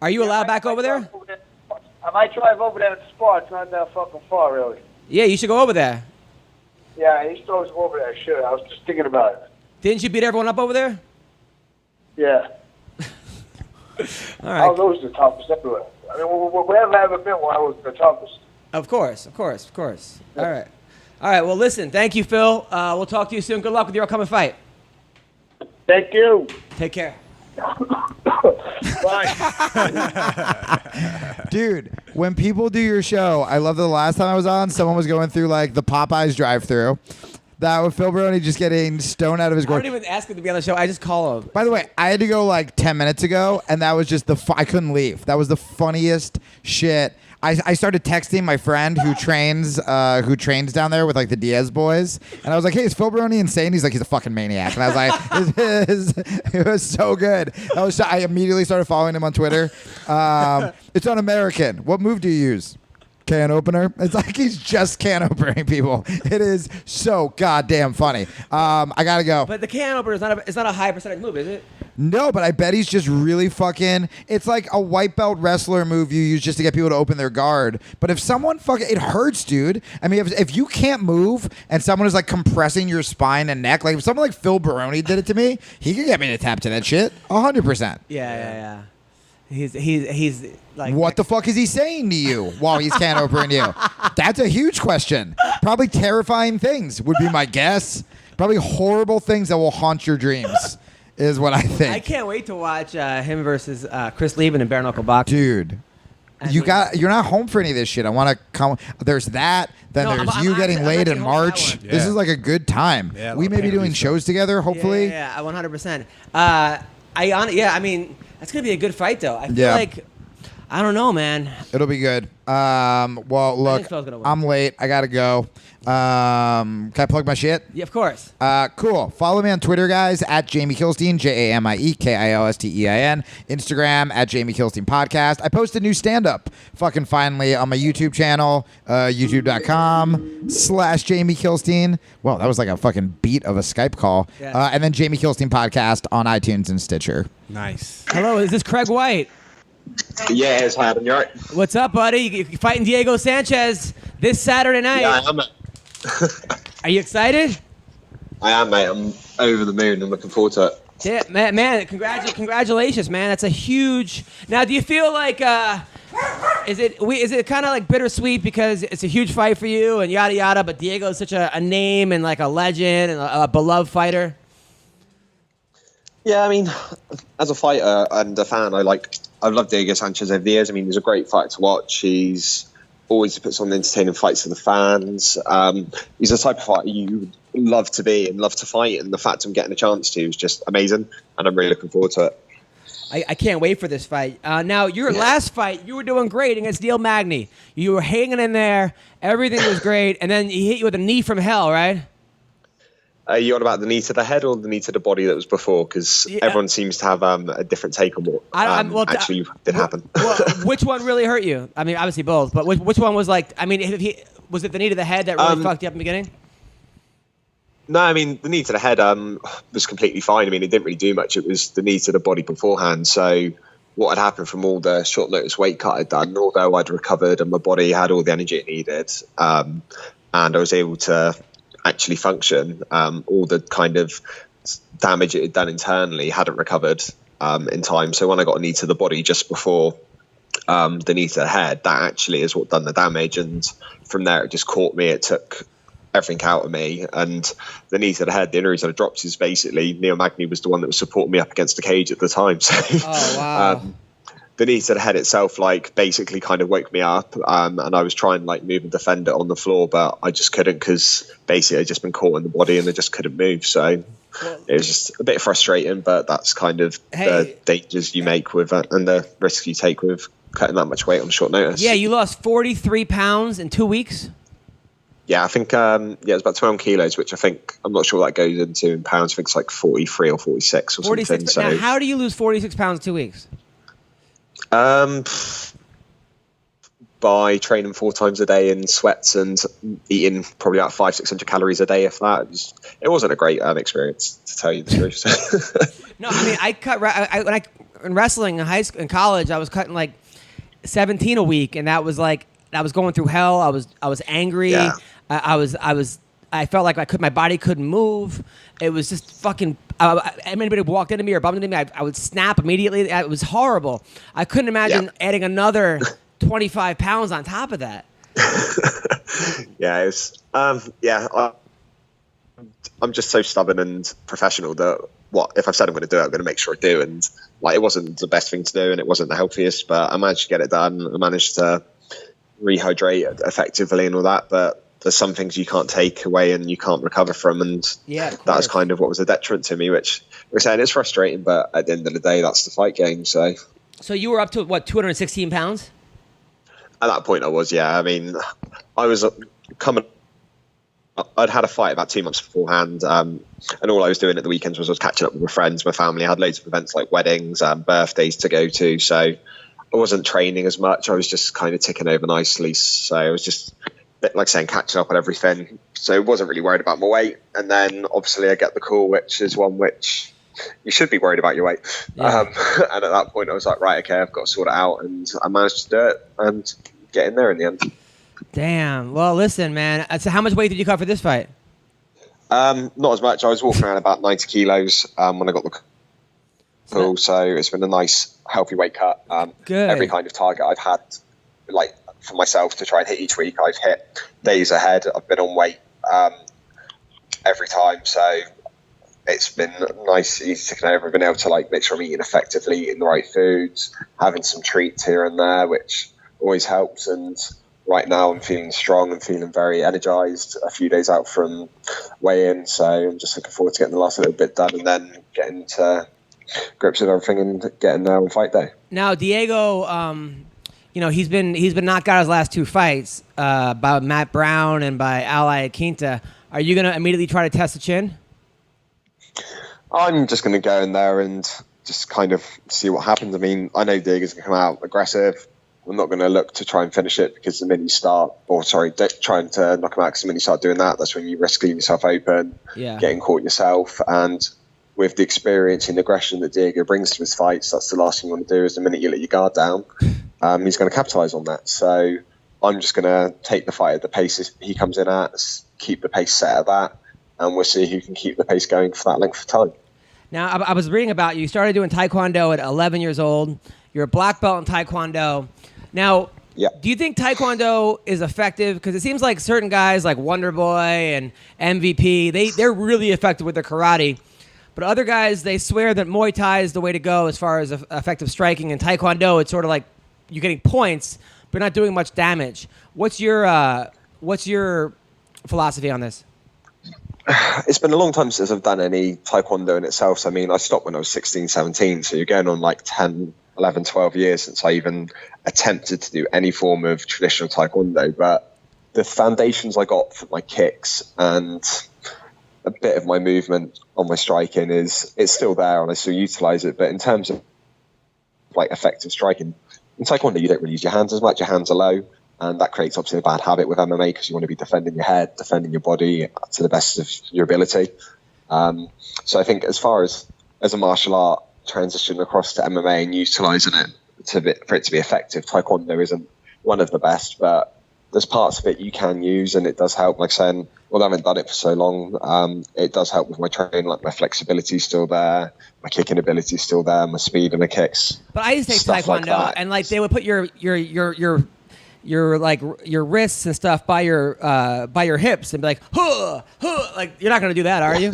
Are you allowed back over there? I might drive over there and spar. It's not that fucking far, really. Yeah, you should go over there. Yeah, I used to always go over there. Sure, I was just thinking about it. Didn't you beat everyone up over there? Yeah. All I right. was always the toughest everywhere. I mean, wherever I ever been, I was the toughest. Of course. All right. Well, listen. Thank you, Phil. We'll talk to you soon. Good luck with your upcoming fight. Thank you. Take care. Bye. Dude, when people do your show, I love that the last time I was on, someone was going through like the Popeyes drive-thru. That with Phil Baroni just getting stoned out of his I gourd. don't even ask him to be on the show. I just call him. By the way, I had to go like 10 minutes ago, and that was just I couldn't leave. That was the funniest shit. I started texting my friend who trains down there with like the Diaz boys, and I was like, "Hey, is Phil Baroni insane?" He's like, "He's a fucking maniac," and I was like, "It was so good." I immediately started following him on Twitter. It's un-American. What move do you use? Can opener. It's like he's just can opening people. It is so goddamn funny. I gotta go. But the can opener is not a high percentage move, is it? No, but I bet he's just really fucking. It's like a white belt wrestler move you use just to get people to open their guard. But if someone it hurts, dude. I mean, if you can't move and someone is like compressing your spine and neck, like if someone like Phil Baroni did it to me, he could get me to tap to that shit 100%. Yeah. He's like, What the fuck is he saying to you while he's can opening you? That's a huge question. Probably terrifying things would be my guess. Probably horrible things that will haunt your dreams is what I think. I can't wait to watch him versus Chris Lieben in bare knuckle boxing. Dude. You're not home for any of this shit. I want to come. There's that. Then No, there's I'm you actually- getting I'm laid actually in home for that March. one. This Yeah. is like a good time. Yeah, a We lot may of be doing pay-per-view shows together, hopefully. Yeah, 100%. I mean, that's gonna be a good fight, though. I feel like, I don't know, man. It'll be good. Well, look, Phil's gonna win. I'm late. I gotta go. Can I plug my shit? Yeah, of course. Cool. Follow me on Twitter, guys, at Jamie Kilstein, JamieKilstein. Instagram, at Jamie Kilstein Podcast. I posted new stand-up, fucking finally, on my YouTube channel, youtube.com/Jamie Kilstein. Well, that was like a fucking beat of a Skype call. Yeah. And then Jamie Kilstein Podcast on iTunes and Stitcher. Nice. Hello, is this Craig White? Yeah, it's Adam. You're right. What's up, buddy? You're fighting Diego Sanchez this Saturday night. Yeah, I am. Are you excited? I am, mate. I'm over the moon. I'm looking forward to it. Yeah, man, congratulations, man. That's a huge. Now, do you feel like is it kind of like bittersweet because it's a huge fight for you and yada yada, but Diego's such a name and like a legend and a beloved fighter? Yeah, I mean, as a fighter and a fan, I've loved Diego Sanchez over the years. I mean, he's a great fighter to watch. He's always puts on entertaining fights for the fans. He's the type of fighter you love to be and love to fight, and the fact I'm getting a chance to is just amazing, and I'm really looking forward to it. I can't wait for this fight. Now, your last fight, you were doing great against Neil Magny. You were hanging in there. Everything was great, and then he hit you with a knee from hell, right? Are you on about the knee to the head or the knee to the body that was before? Because everyone seems to have a different take on what actually did happen. Well, which one really hurt you? I mean, obviously both, but which one was like? I mean, was it the knee to the head that really fucked you up in the beginning? No, I mean, the knee to the head was completely fine. I mean, it didn't really do much. It was the knee to the body beforehand. So what had happened from all the short notice weight cut I'd done, although I'd recovered and my body had all the energy it needed, and I was able to actually function, all the kind of damage it had done internally hadn't recovered in time. So when I got a knee to the body just before the knee to the head, that actually is what done the damage. And from there, it just caught me. It took everything out of me. And the knee to the head, the only reason I dropped is basically Neil Magny was the one that was supporting me up against the cage at the time. So oh, wow. the knee to the head itself, like, basically kind of woke me up, and I was trying like move and defend it on the floor, but I just couldn't, because basically I'd just been caught in the body and I just couldn't move. So it was just a bit frustrating, but that's kind of the dangers you make with it and the risks you take with cutting that much weight on short notice. Yeah, you lost 43 pounds in 2 weeks. Yeah, I think it's about 12 kilos, which I'm not sure what that goes into in pounds. I think it's like 43 or 46 or 46, something. now, how do you lose 46 pounds in 2 weeks? By training 4 times a day in sweats and eating probably about 500-600 calories a day, if that. It wasn't a great experience, to tell you the truth. No, I mean, I cut in wrestling in high school, in college, I was cutting like 17 a week, and that was like, I was going through hell. I was angry. Yeah. I felt like my body couldn't move. It was just fucking. Anybody walked into me or bumped into me, I would snap immediately. It was horrible. I couldn't imagine adding another 25 pounds on top of that. Yeah, it was. I'm just so stubborn and professional that if I've said I'm going to do it, I'm going to make sure I do. And like, it wasn't the best thing to do, and it wasn't the healthiest, but I managed to get it done. I managed to rehydrate effectively and all that, but there's some things you can't take away and you can't recover from, and that's kind of what was a detriment to me, which we're saying is frustrating, but at the end of the day, that's the fight game. So you were up to what, 216 pounds? At that point I was, yeah. I mean, I was I'd had a fight about 2 months beforehand, and all I was doing at the weekends was I was catching up with my friends, my family. I had loads of events like weddings and birthdays to go to, so I wasn't training as much. I was just kind of ticking over nicely, so I was just like saying, catching up on everything. So I wasn't really worried about my weight. And then obviously I get the call, which is one which you should be worried about your weight. Yeah. And at that point I was like, right, okay, I've got to sort it out. And I managed to do it and get in there in the end. Damn. Well, listen, man. So how much weight did you cut for this fight? Not as much. I was walking around about 90 kilos when I got the call. So it's been a nice, healthy weight cut. Good. Every kind of target I've had, like, for myself to try and hit each week, I've hit days ahead. I've been on weight every time, so it's been nice, easy to over. I've been able to like make sure I'm eating effectively, eating the right foods, having some treats here and there, which always helps. And right now I'm feeling strong and feeling very energized a few days out from weigh-in, so I'm just looking forward to getting the last little bit done and then getting to grips with everything and getting there on fight day. Now, Diego, he's been knocked out his last 2 fights by Matt Brown and by Ally Quinta. Are you going to immediately try to test the chin? I'm just going to go in there and just kind of see what happens. I mean, I know Diego's going to come out aggressive. I'm not going to look to try and finish it, because the minute you start, trying to knock him out, because the minute you start doing that, that's when you risk leaving yourself open, getting caught yourself. And with the experience and aggression that Diego brings to his fights, that's the last thing you want to do. Is the minute you let your guard down, he's going to capitalize on that. So I'm just going to take the fight at the pace he comes in at, keep the pace set at that, and we'll see who can keep the pace going for that length of time. Now, I was reading about you. You started doing Taekwondo at 11 years old. You're a black belt in Taekwondo. Now, do you think Taekwondo is effective? Because it seems like certain guys like Wonder Boy and MVP, they're really effective with their karate. But other guys, they swear that Muay Thai is the way to go as far as effective striking. And Taekwondo, it's sort of like you're getting points, but not doing much damage. What's your philosophy on this? It's been a long time since I've done any Taekwondo in itself. So, I mean, I stopped when I was 16, 17. So you're going on like 10, 11, 12 years since I even attempted to do any form of traditional Taekwondo. But the foundations I got for my kicks and a bit of my movement on my striking it's still there, and I still utilize it. But in terms of like effective striking, in Taekwondo, you don't really use your hands as much. Your hands are low, and that creates obviously a bad habit with MMA, because you want to be defending your head, defending your body to the best of your ability. So I think as far as a martial art transition across to MMA and utilizing it for it to be effective, Taekwondo isn't one of the best, but there's parts of it you can use, and it does help. Like saying, well, I haven't done it for so long, it does help with my training. Like my flexibility is still there, my kicking ability is still there, my speed and my kicks. But I used to take Taekwondo, and like they would put your like your wrists and stuff by your hips and be like, huh, like you're not gonna do that, are you?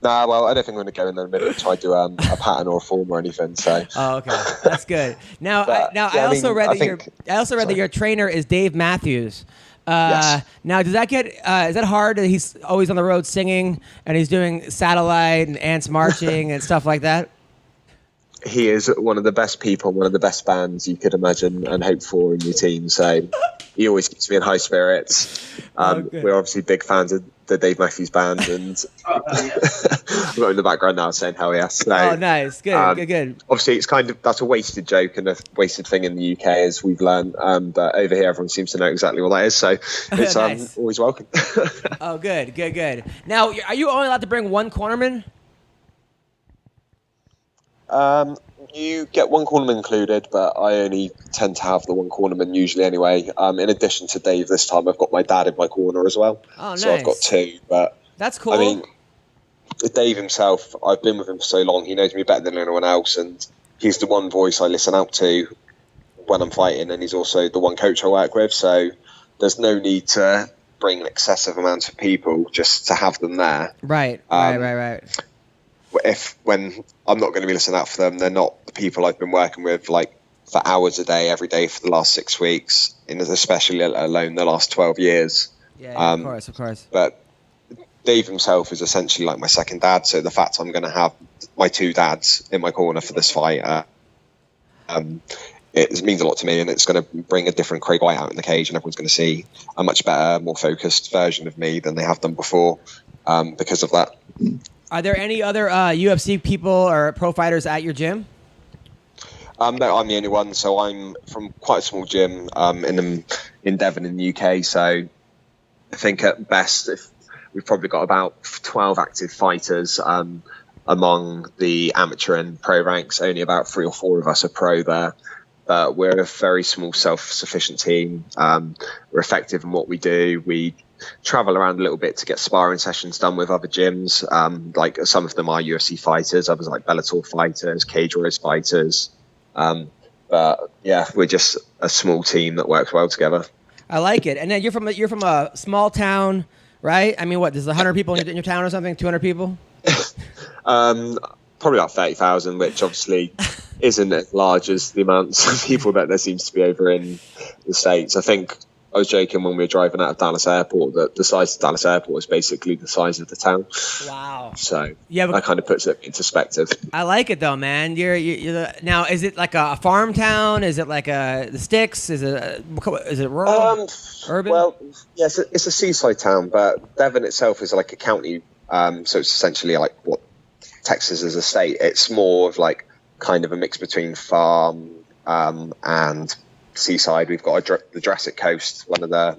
Nah, well, I don't think I'm going to go in there in a minute and try to do a pattern or a form or anything. So. Oh, okay, that's good. Now, I also read that your trainer is Dave Matthews. Yes. Now, does that get is that hard? That he's always on the road singing and he's doing Satellite and Ants Marching and stuff like that? He is one of the best people, one of the best bands you could imagine and hope for in your team. So he always keeps me in high spirits. We're obviously big fans of the Dave Matthews Band, and I've got in the background now saying hell yes. So, nice, good, good. Obviously, it's that's a wasted joke and a wasted thing in the UK, as we've learned. But over here, everyone seems to know exactly what that is. So it's Nice. Always welcome. Oh, good. Now, are you only allowed to bring one cornerman? You get one cornerman included, but I only tend to have the one cornerman usually anyway. In addition to Dave, this time I've got my dad in my corner as well. Oh, nice. So I've got two. But that's cool. I mean, Dave himself, I've been with him for so long. He knows me better than anyone else, and he's the one voice I listen out to when I'm fighting, and he's also the one coach I work with. So there's no need to bring an excessive amount of people just to have them there. Right. When I'm not going to be listening out for them, they're not the people I've been working with like for hours a day, every day for the last 6 weeks, and especially alone the last 12 years. Yeah, of course. But Dave himself is essentially like my second dad, so the fact I'm going to have my two dads in my corner for this fight, it means a lot to me, and it's going to bring a different Craig White out in the cage, and everyone's going to see a much better, more focused version of me than they have done before because of that. Are there any other UFC people or pro fighters at your gym? No, I'm the only one. So I'm from quite a small gym in Devon in the UK. So I think at best, we've probably got about 12 active fighters among the amateur and pro ranks. Only about 3 or 4 of us are pro there. But we're a very small, self-sufficient team. We're effective in what we do. We travel around a little bit to get sparring sessions done with other gyms. Like some of them are UFC fighters, others like Bellator fighters, Cage Warriors fighters. But yeah, we're just a small team that works well together. I like it. And then you're from a small town, right? I mean, what? There's 100 people in your town or something? 200 people? Probably about 30,000, which obviously isn't as large as the amounts of people that there seems to be over in the States. I think I was joking when we were driving out of Dallas Airport that the size of Dallas Airport is basically the size of the town. Wow. So that kind of puts it into perspective. I like it though, man. Now, is it like a farm town? Is it like the sticks? Is it rural? Urban? Well, yes, it's a seaside town, but Devon itself is like a county. So it's essentially like what Texas is a state. It's more of like kind of a mix between farm and seaside. We've got the Jurassic Coast, one of the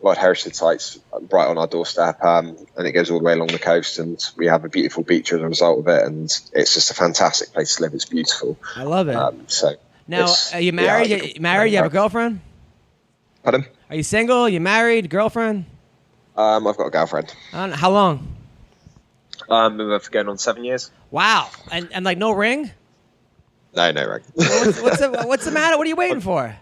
World Heritage sites right on our doorstep, and it goes all the way along the coast, and we have a beautiful beach as a result of it, and it's just a fantastic place to live. It's beautiful. I love it. So now, are you married? You have a girlfriend? Pardon? Are you single? You married? Girlfriend? I've got a girlfriend. How long? We're going on 7 years. Wow. And like no ring? No ring. What's the matter? What are you waiting for?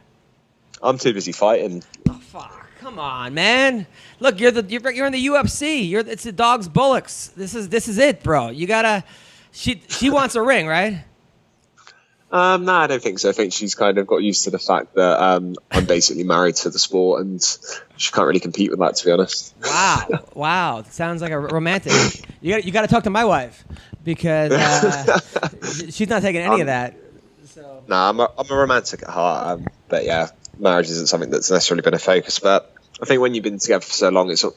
I'm too busy fighting. Oh fuck! Come on, man. Look, you're in the UFC. It's the dog's bullocks. This is it, bro. You gotta. She wants a ring, right? No, I don't think so. I think she's kind of got used to the fact that I'm basically married to the sport, and she can't really compete with that, to be honest. Wow. Sounds like a romantic. You got to talk to my wife because she's not taking any of that. So. No, I'm a romantic at heart, but yeah, marriage isn't something that's necessarily been a focus. But I think when you've been together for so long, that's a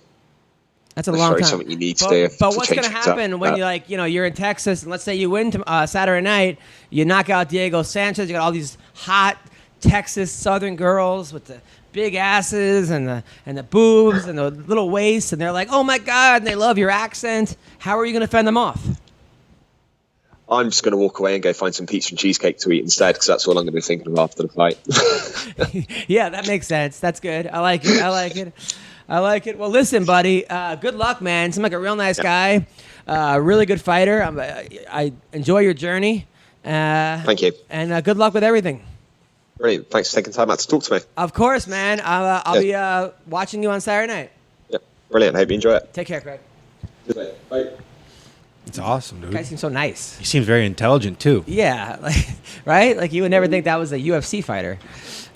long time. Something you need to do. But what's going to happen when you're in Texas and let's say you win Saturday night, you knock out Diego Sanchez, you got all these hot Texas Southern girls with the big asses and the boobs and the little waists, and they're like, oh my God, and they love your accent. How are you going to fend them off? I'm just going to walk away and go find some pizza and cheesecake to eat instead, because that's all I'm going to be thinking of after the fight. Yeah, that makes sense. That's good. I like it. Well, listen, buddy. Good luck, man. Seems like a real nice guy. Really good fighter. I enjoy your journey. Thank you. And good luck with everything. Brilliant. Thanks for taking time out to talk to me. Of course, man. I'll be watching you on Saturday night. Yep. Brilliant. Hope you enjoy it. Take care, Craig. Good night. Bye. It's awesome, dude. The guy seems so nice. He seems very intelligent too. Yeah, like, right? Like you would never think that was a UFC fighter.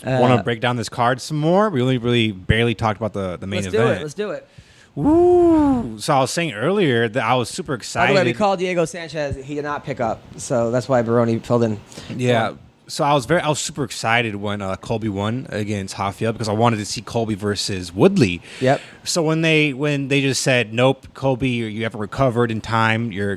Want to break down this card some more? We only really barely talked about the main event. Let's do it. Woo! So I was saying earlier that I was super By excited. the way, we called Diego Sanchez. He did not pick up, so that's why Baroni filled in. Yeah. So I was super excited when Colby won against Rafael because I wanted to see Colby versus Woodley. Yep. So when they just said nope, Colby, you haven't recovered in time, you're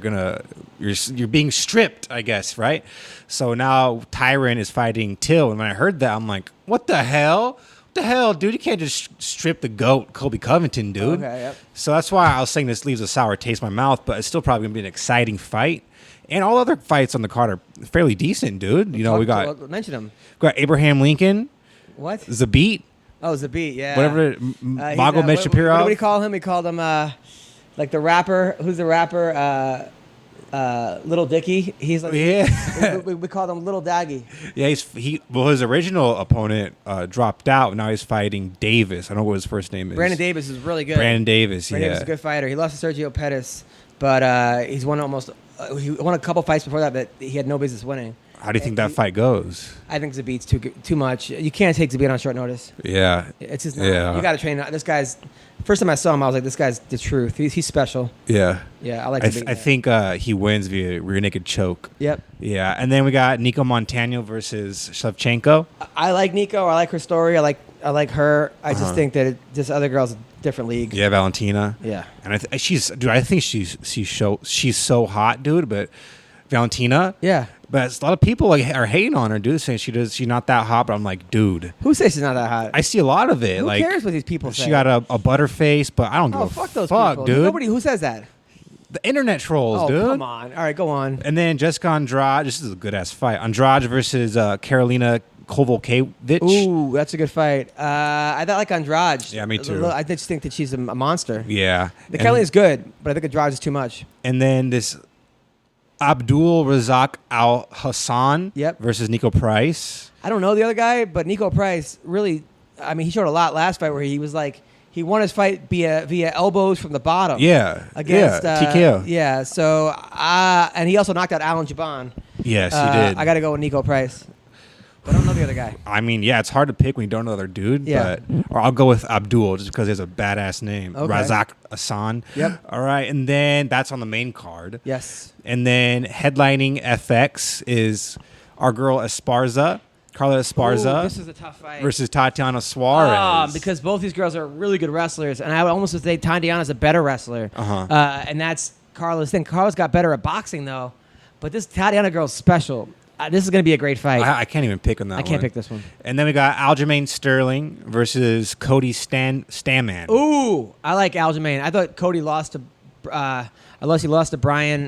being stripped, I guess, right? So now Tyron is fighting Till, and when I heard that, I'm like, what the hell? What the hell, dude? You can't just strip the GOAT, Colby Covington, dude. Okay, yep. So that's why I was saying this leaves a sour taste in my mouth, but it's still probably gonna be an exciting fight. And all other fights on the card are fairly decent, dude. You know, we got mention him. Abraham Lincoln, What? Zabit, Oh, Zabit, yeah. whatever, Magomed Shapiro. What did we call him? We called him like the rapper. Who's the rapper? Little Dicky. He's like we called him Little Daggy. Yeah, his original opponent dropped out. Now he's fighting Davis. I don't know what his first name is. Brandon Davis is really good. Brandon Davis, Brandon Davis is a good fighter. He lost to Sergio Pettis, but he's won he won a couple fights before that he had no business winning. How do you think that fight goes? I think Zabit's too much. You can't take Zabit on short notice. Yeah. It's just not. Yeah. You got to train. This guy's. First time I saw him, I was like, this guy's the truth. He's special. Yeah. Yeah, I like Zabit. I think he wins via rear naked choke. Yep. Yeah, and then we got Nico Montano versus Shevchenko. I like Nico. I like her story. I like her. I just think that this other girl's a different league. Yeah, Valentina. Yeah. And I think she's so hot, dude. But Valentina. Yeah. But a lot of people are hating on her, dude, saying she's not that hot. But I'm like, dude, Who says she's not that hot? I see a lot of it. Who like, cares what these people say? She got a butter face, but I don't give Oh, a fuck those fuck, people. dude. Nobody. Who says that? The internet trolls, Oh, dude. come on. All right, go on. And then Jessica Andrade. This is a good ass fight. Andrade versus Karolina Kowalkiewicz. Ooh, that's a good fight. I like Andrade. Yeah, me too. I just think that she's a monster. Yeah. The Kelly is good, but I think Andrade is too much. And then this Abdul Razak Al Hassan versus Nico Price. I don't know the other guy, but Nico Price really, I mean, he showed a lot last fight where he was like, he won his fight via elbows from the bottom. Yeah. Against TKO. Yeah. So, and he also knocked out Alan Jaban. Yes, he did. I got to go with Nico Price. But I don't know the other guy. I mean, yeah, it's hard to pick when you don't know the other dude. Yeah. Or I'll go with Abdul just because he has a badass name. Okay. Razak Hassan. Yep. All right. And then that's on the main card. Yes. And then headlining FX is our girl Esparza, Carla Esparza. Ooh, this is a tough fight. Versus Tatiana Suarez. Because both these girls are really good wrestlers. And I would almost say Tatiana's a better wrestler. And that's Carla's thing. Carla's got better at boxing, though. But this Tatiana girl's special. This is going to be a great fight. I can't even pick on that one. I can't pick this one. And then we got Aljamain Sterling versus Cody Stanman. Ooh, I like Aljamain. I thought Cody lost to he lost to Brian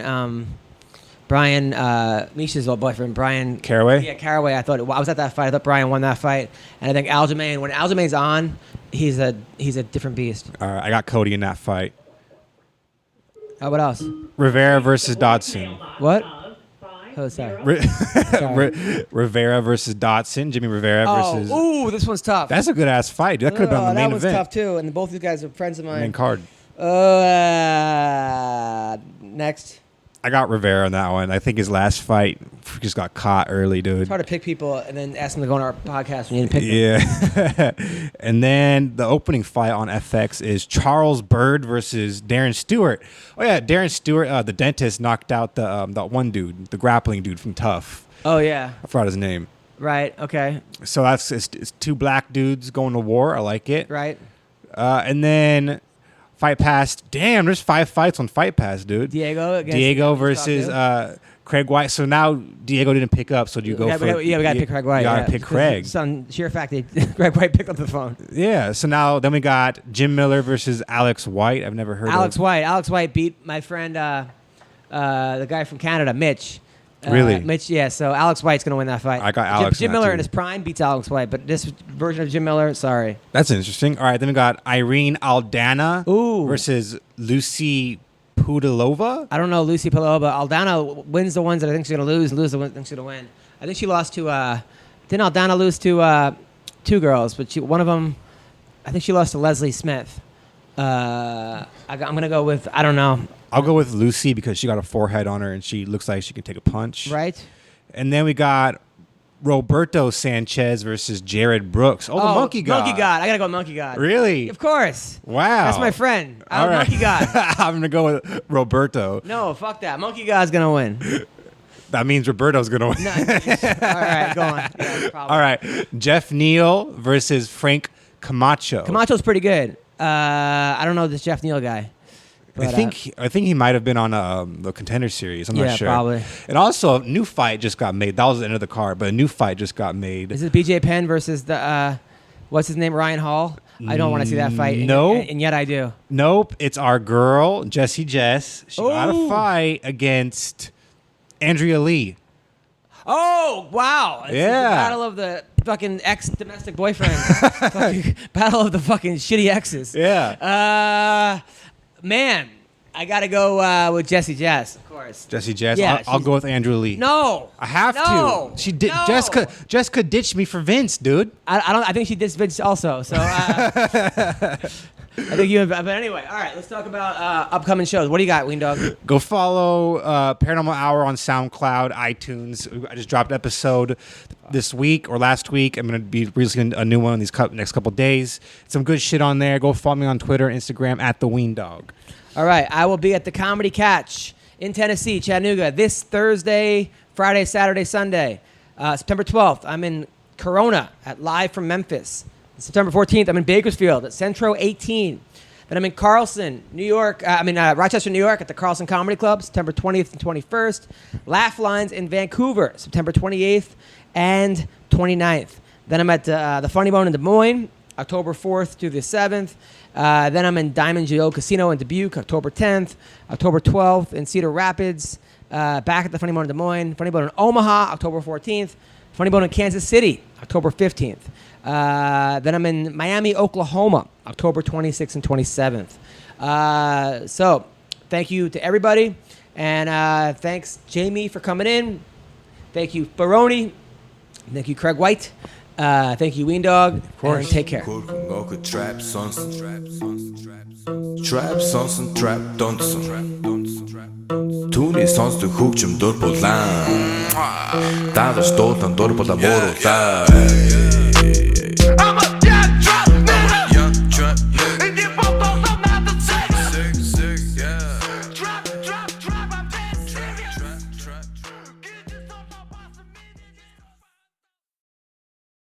Misha's old boyfriend, Brian Caraway? Yeah, Caraway. I was at that fight. I thought Brian won that fight. And I think Aljamain, when Aljamain's on, he's a different beast. All right, I got Cody in that fight. What else? Rivera versus Dodson. What? Oh, sorry. Rivera versus Dotson. Jimmy Rivera versus. Ooh, this one's tough. That's a good ass fight, dude. That could have been on the main event. That was tough too, and both these guys are friends of mine. Main card. Next. I got Rivera on that one. I think his last fight just got caught early, dude. It's hard to pick people and then ask them to go on our podcast when you didn't pick Yeah. them. And then the opening fight on FX is Charles Byrd versus Darren Stewart. Oh yeah, Darren Stewart, the dentist, knocked out the one dude, the grappling dude from Tough. Oh yeah. I forgot his name. Right. Okay. So it's two black dudes going to war. I like it. Right. And then Fight Pass. Damn, there's 5 fights on Fight Pass, dude. Diego versus Craig White. So now Diego didn't pick up, so do you go for... we got to pick Craig White. You got to pick Craig. It's on sheer fact that Craig White picked up the phone. Yeah, so now then we got Jim Miller versus Alex White. I've never heard of Alex White beat my friend, the guy from Canada, Mitch. Really? Mitch, yeah. So Alex White's going to win that fight. I got Alex. Jim Miller too. in his prime beats Alex White, but this version of Jim Miller, sorry. That's interesting. All right, then we got Irene Aldana Ooh. versus Lucy Pudilova. I don't know Lucy Pudilova. Aldana wins the ones that I think she's going to lose, and lose the ones I think she's going to win. I think she lost to, didn't Aldana lose to 2 girls, but one of them, I think she lost to Leslie Smith. I'm gonna go with I don't know. I'll go with Lucy because she got a forehead on her and she looks like she can take a punch. Right. And then we got Roberto Sanchez versus Jared Brooks. Oh, the Monkey God. Monkey God. I gotta go with Monkey God. Really? Of course. Wow. That's my friend. All right. Monkey God. I'm going to go with Roberto. No, fuck that. Monkey God's gonna win. That means Roberto's going to win. No, all right, go on. Yeah, All right. Jeff Neal versus Frank Camacho. Camacho's pretty good. I don't know this Jeff Neal guy. I think he might have been on the Contender Series. I'm not sure. Yeah, probably. And also, a new fight just got made. That was the end of the card, but a new fight just got made. Is it BJ Penn versus the what's his name, Ryan Hall? I don't want to see that fight. No. And yet I do. Nope. It's our girl, Jessie Jess. She got a fight against Andrea Lee. Oh, wow. It's Yeah. the battle of the fucking ex-domestic boyfriend. Battle of the fucking shitty exes. Yeah. Man, I got to go with Jessie Jess, of course. Jessie Jess. Yeah, I'll go with Andrea Lee. No. I have to. She did. No. Jessica ditched me for Vince, dude. I think she did Vince also. So I think you. But anyway, all right. Let's talk about upcoming shows. What do you got, Weendawg? Go follow Paranormal Hour on SoundCloud, iTunes. I just dropped an episode this week or last week. I'm going to be releasing a new one in these next couple days. Some good shit on there. Go follow me on Twitter and Instagram at the Weendawg. All right. I will be at the Comedy Catch in Tennessee, Chattanooga, this Thursday, Friday, Saturday, Sunday. September 12th, I'm in Corona at Live from Memphis. September 14th, I'm in Bakersfield at Centro 18. Then I'm in Carlson, New York. Rochester, New York at the Carlson Comedy Club, September 20th and 21st. Laugh Lines in Vancouver, September 28th and 29th. Then I'm at the Funny Bone in Des Moines, October 4th through the 7th. Then I'm in Diamond Joe Casino in Dubuque, October 10th. October 12th in Cedar Rapids. Back at the Funny Bone in Des Moines. Funny Bone in Omaha, October 14th. Funny Bone in Kansas City, October 15th. Then I'm in Miami, Oklahoma, October 26th and 27th. So thank you to everybody. And thanks, Jamie, for coming in. Thank you, Baroni. Thank you, Craig White. Thank you, Weendawg. Of course. And take care. Trap sonson trap donson Түүний сонсдог хөгжим дур булаан Даадаш дуулан дур була мууруулаа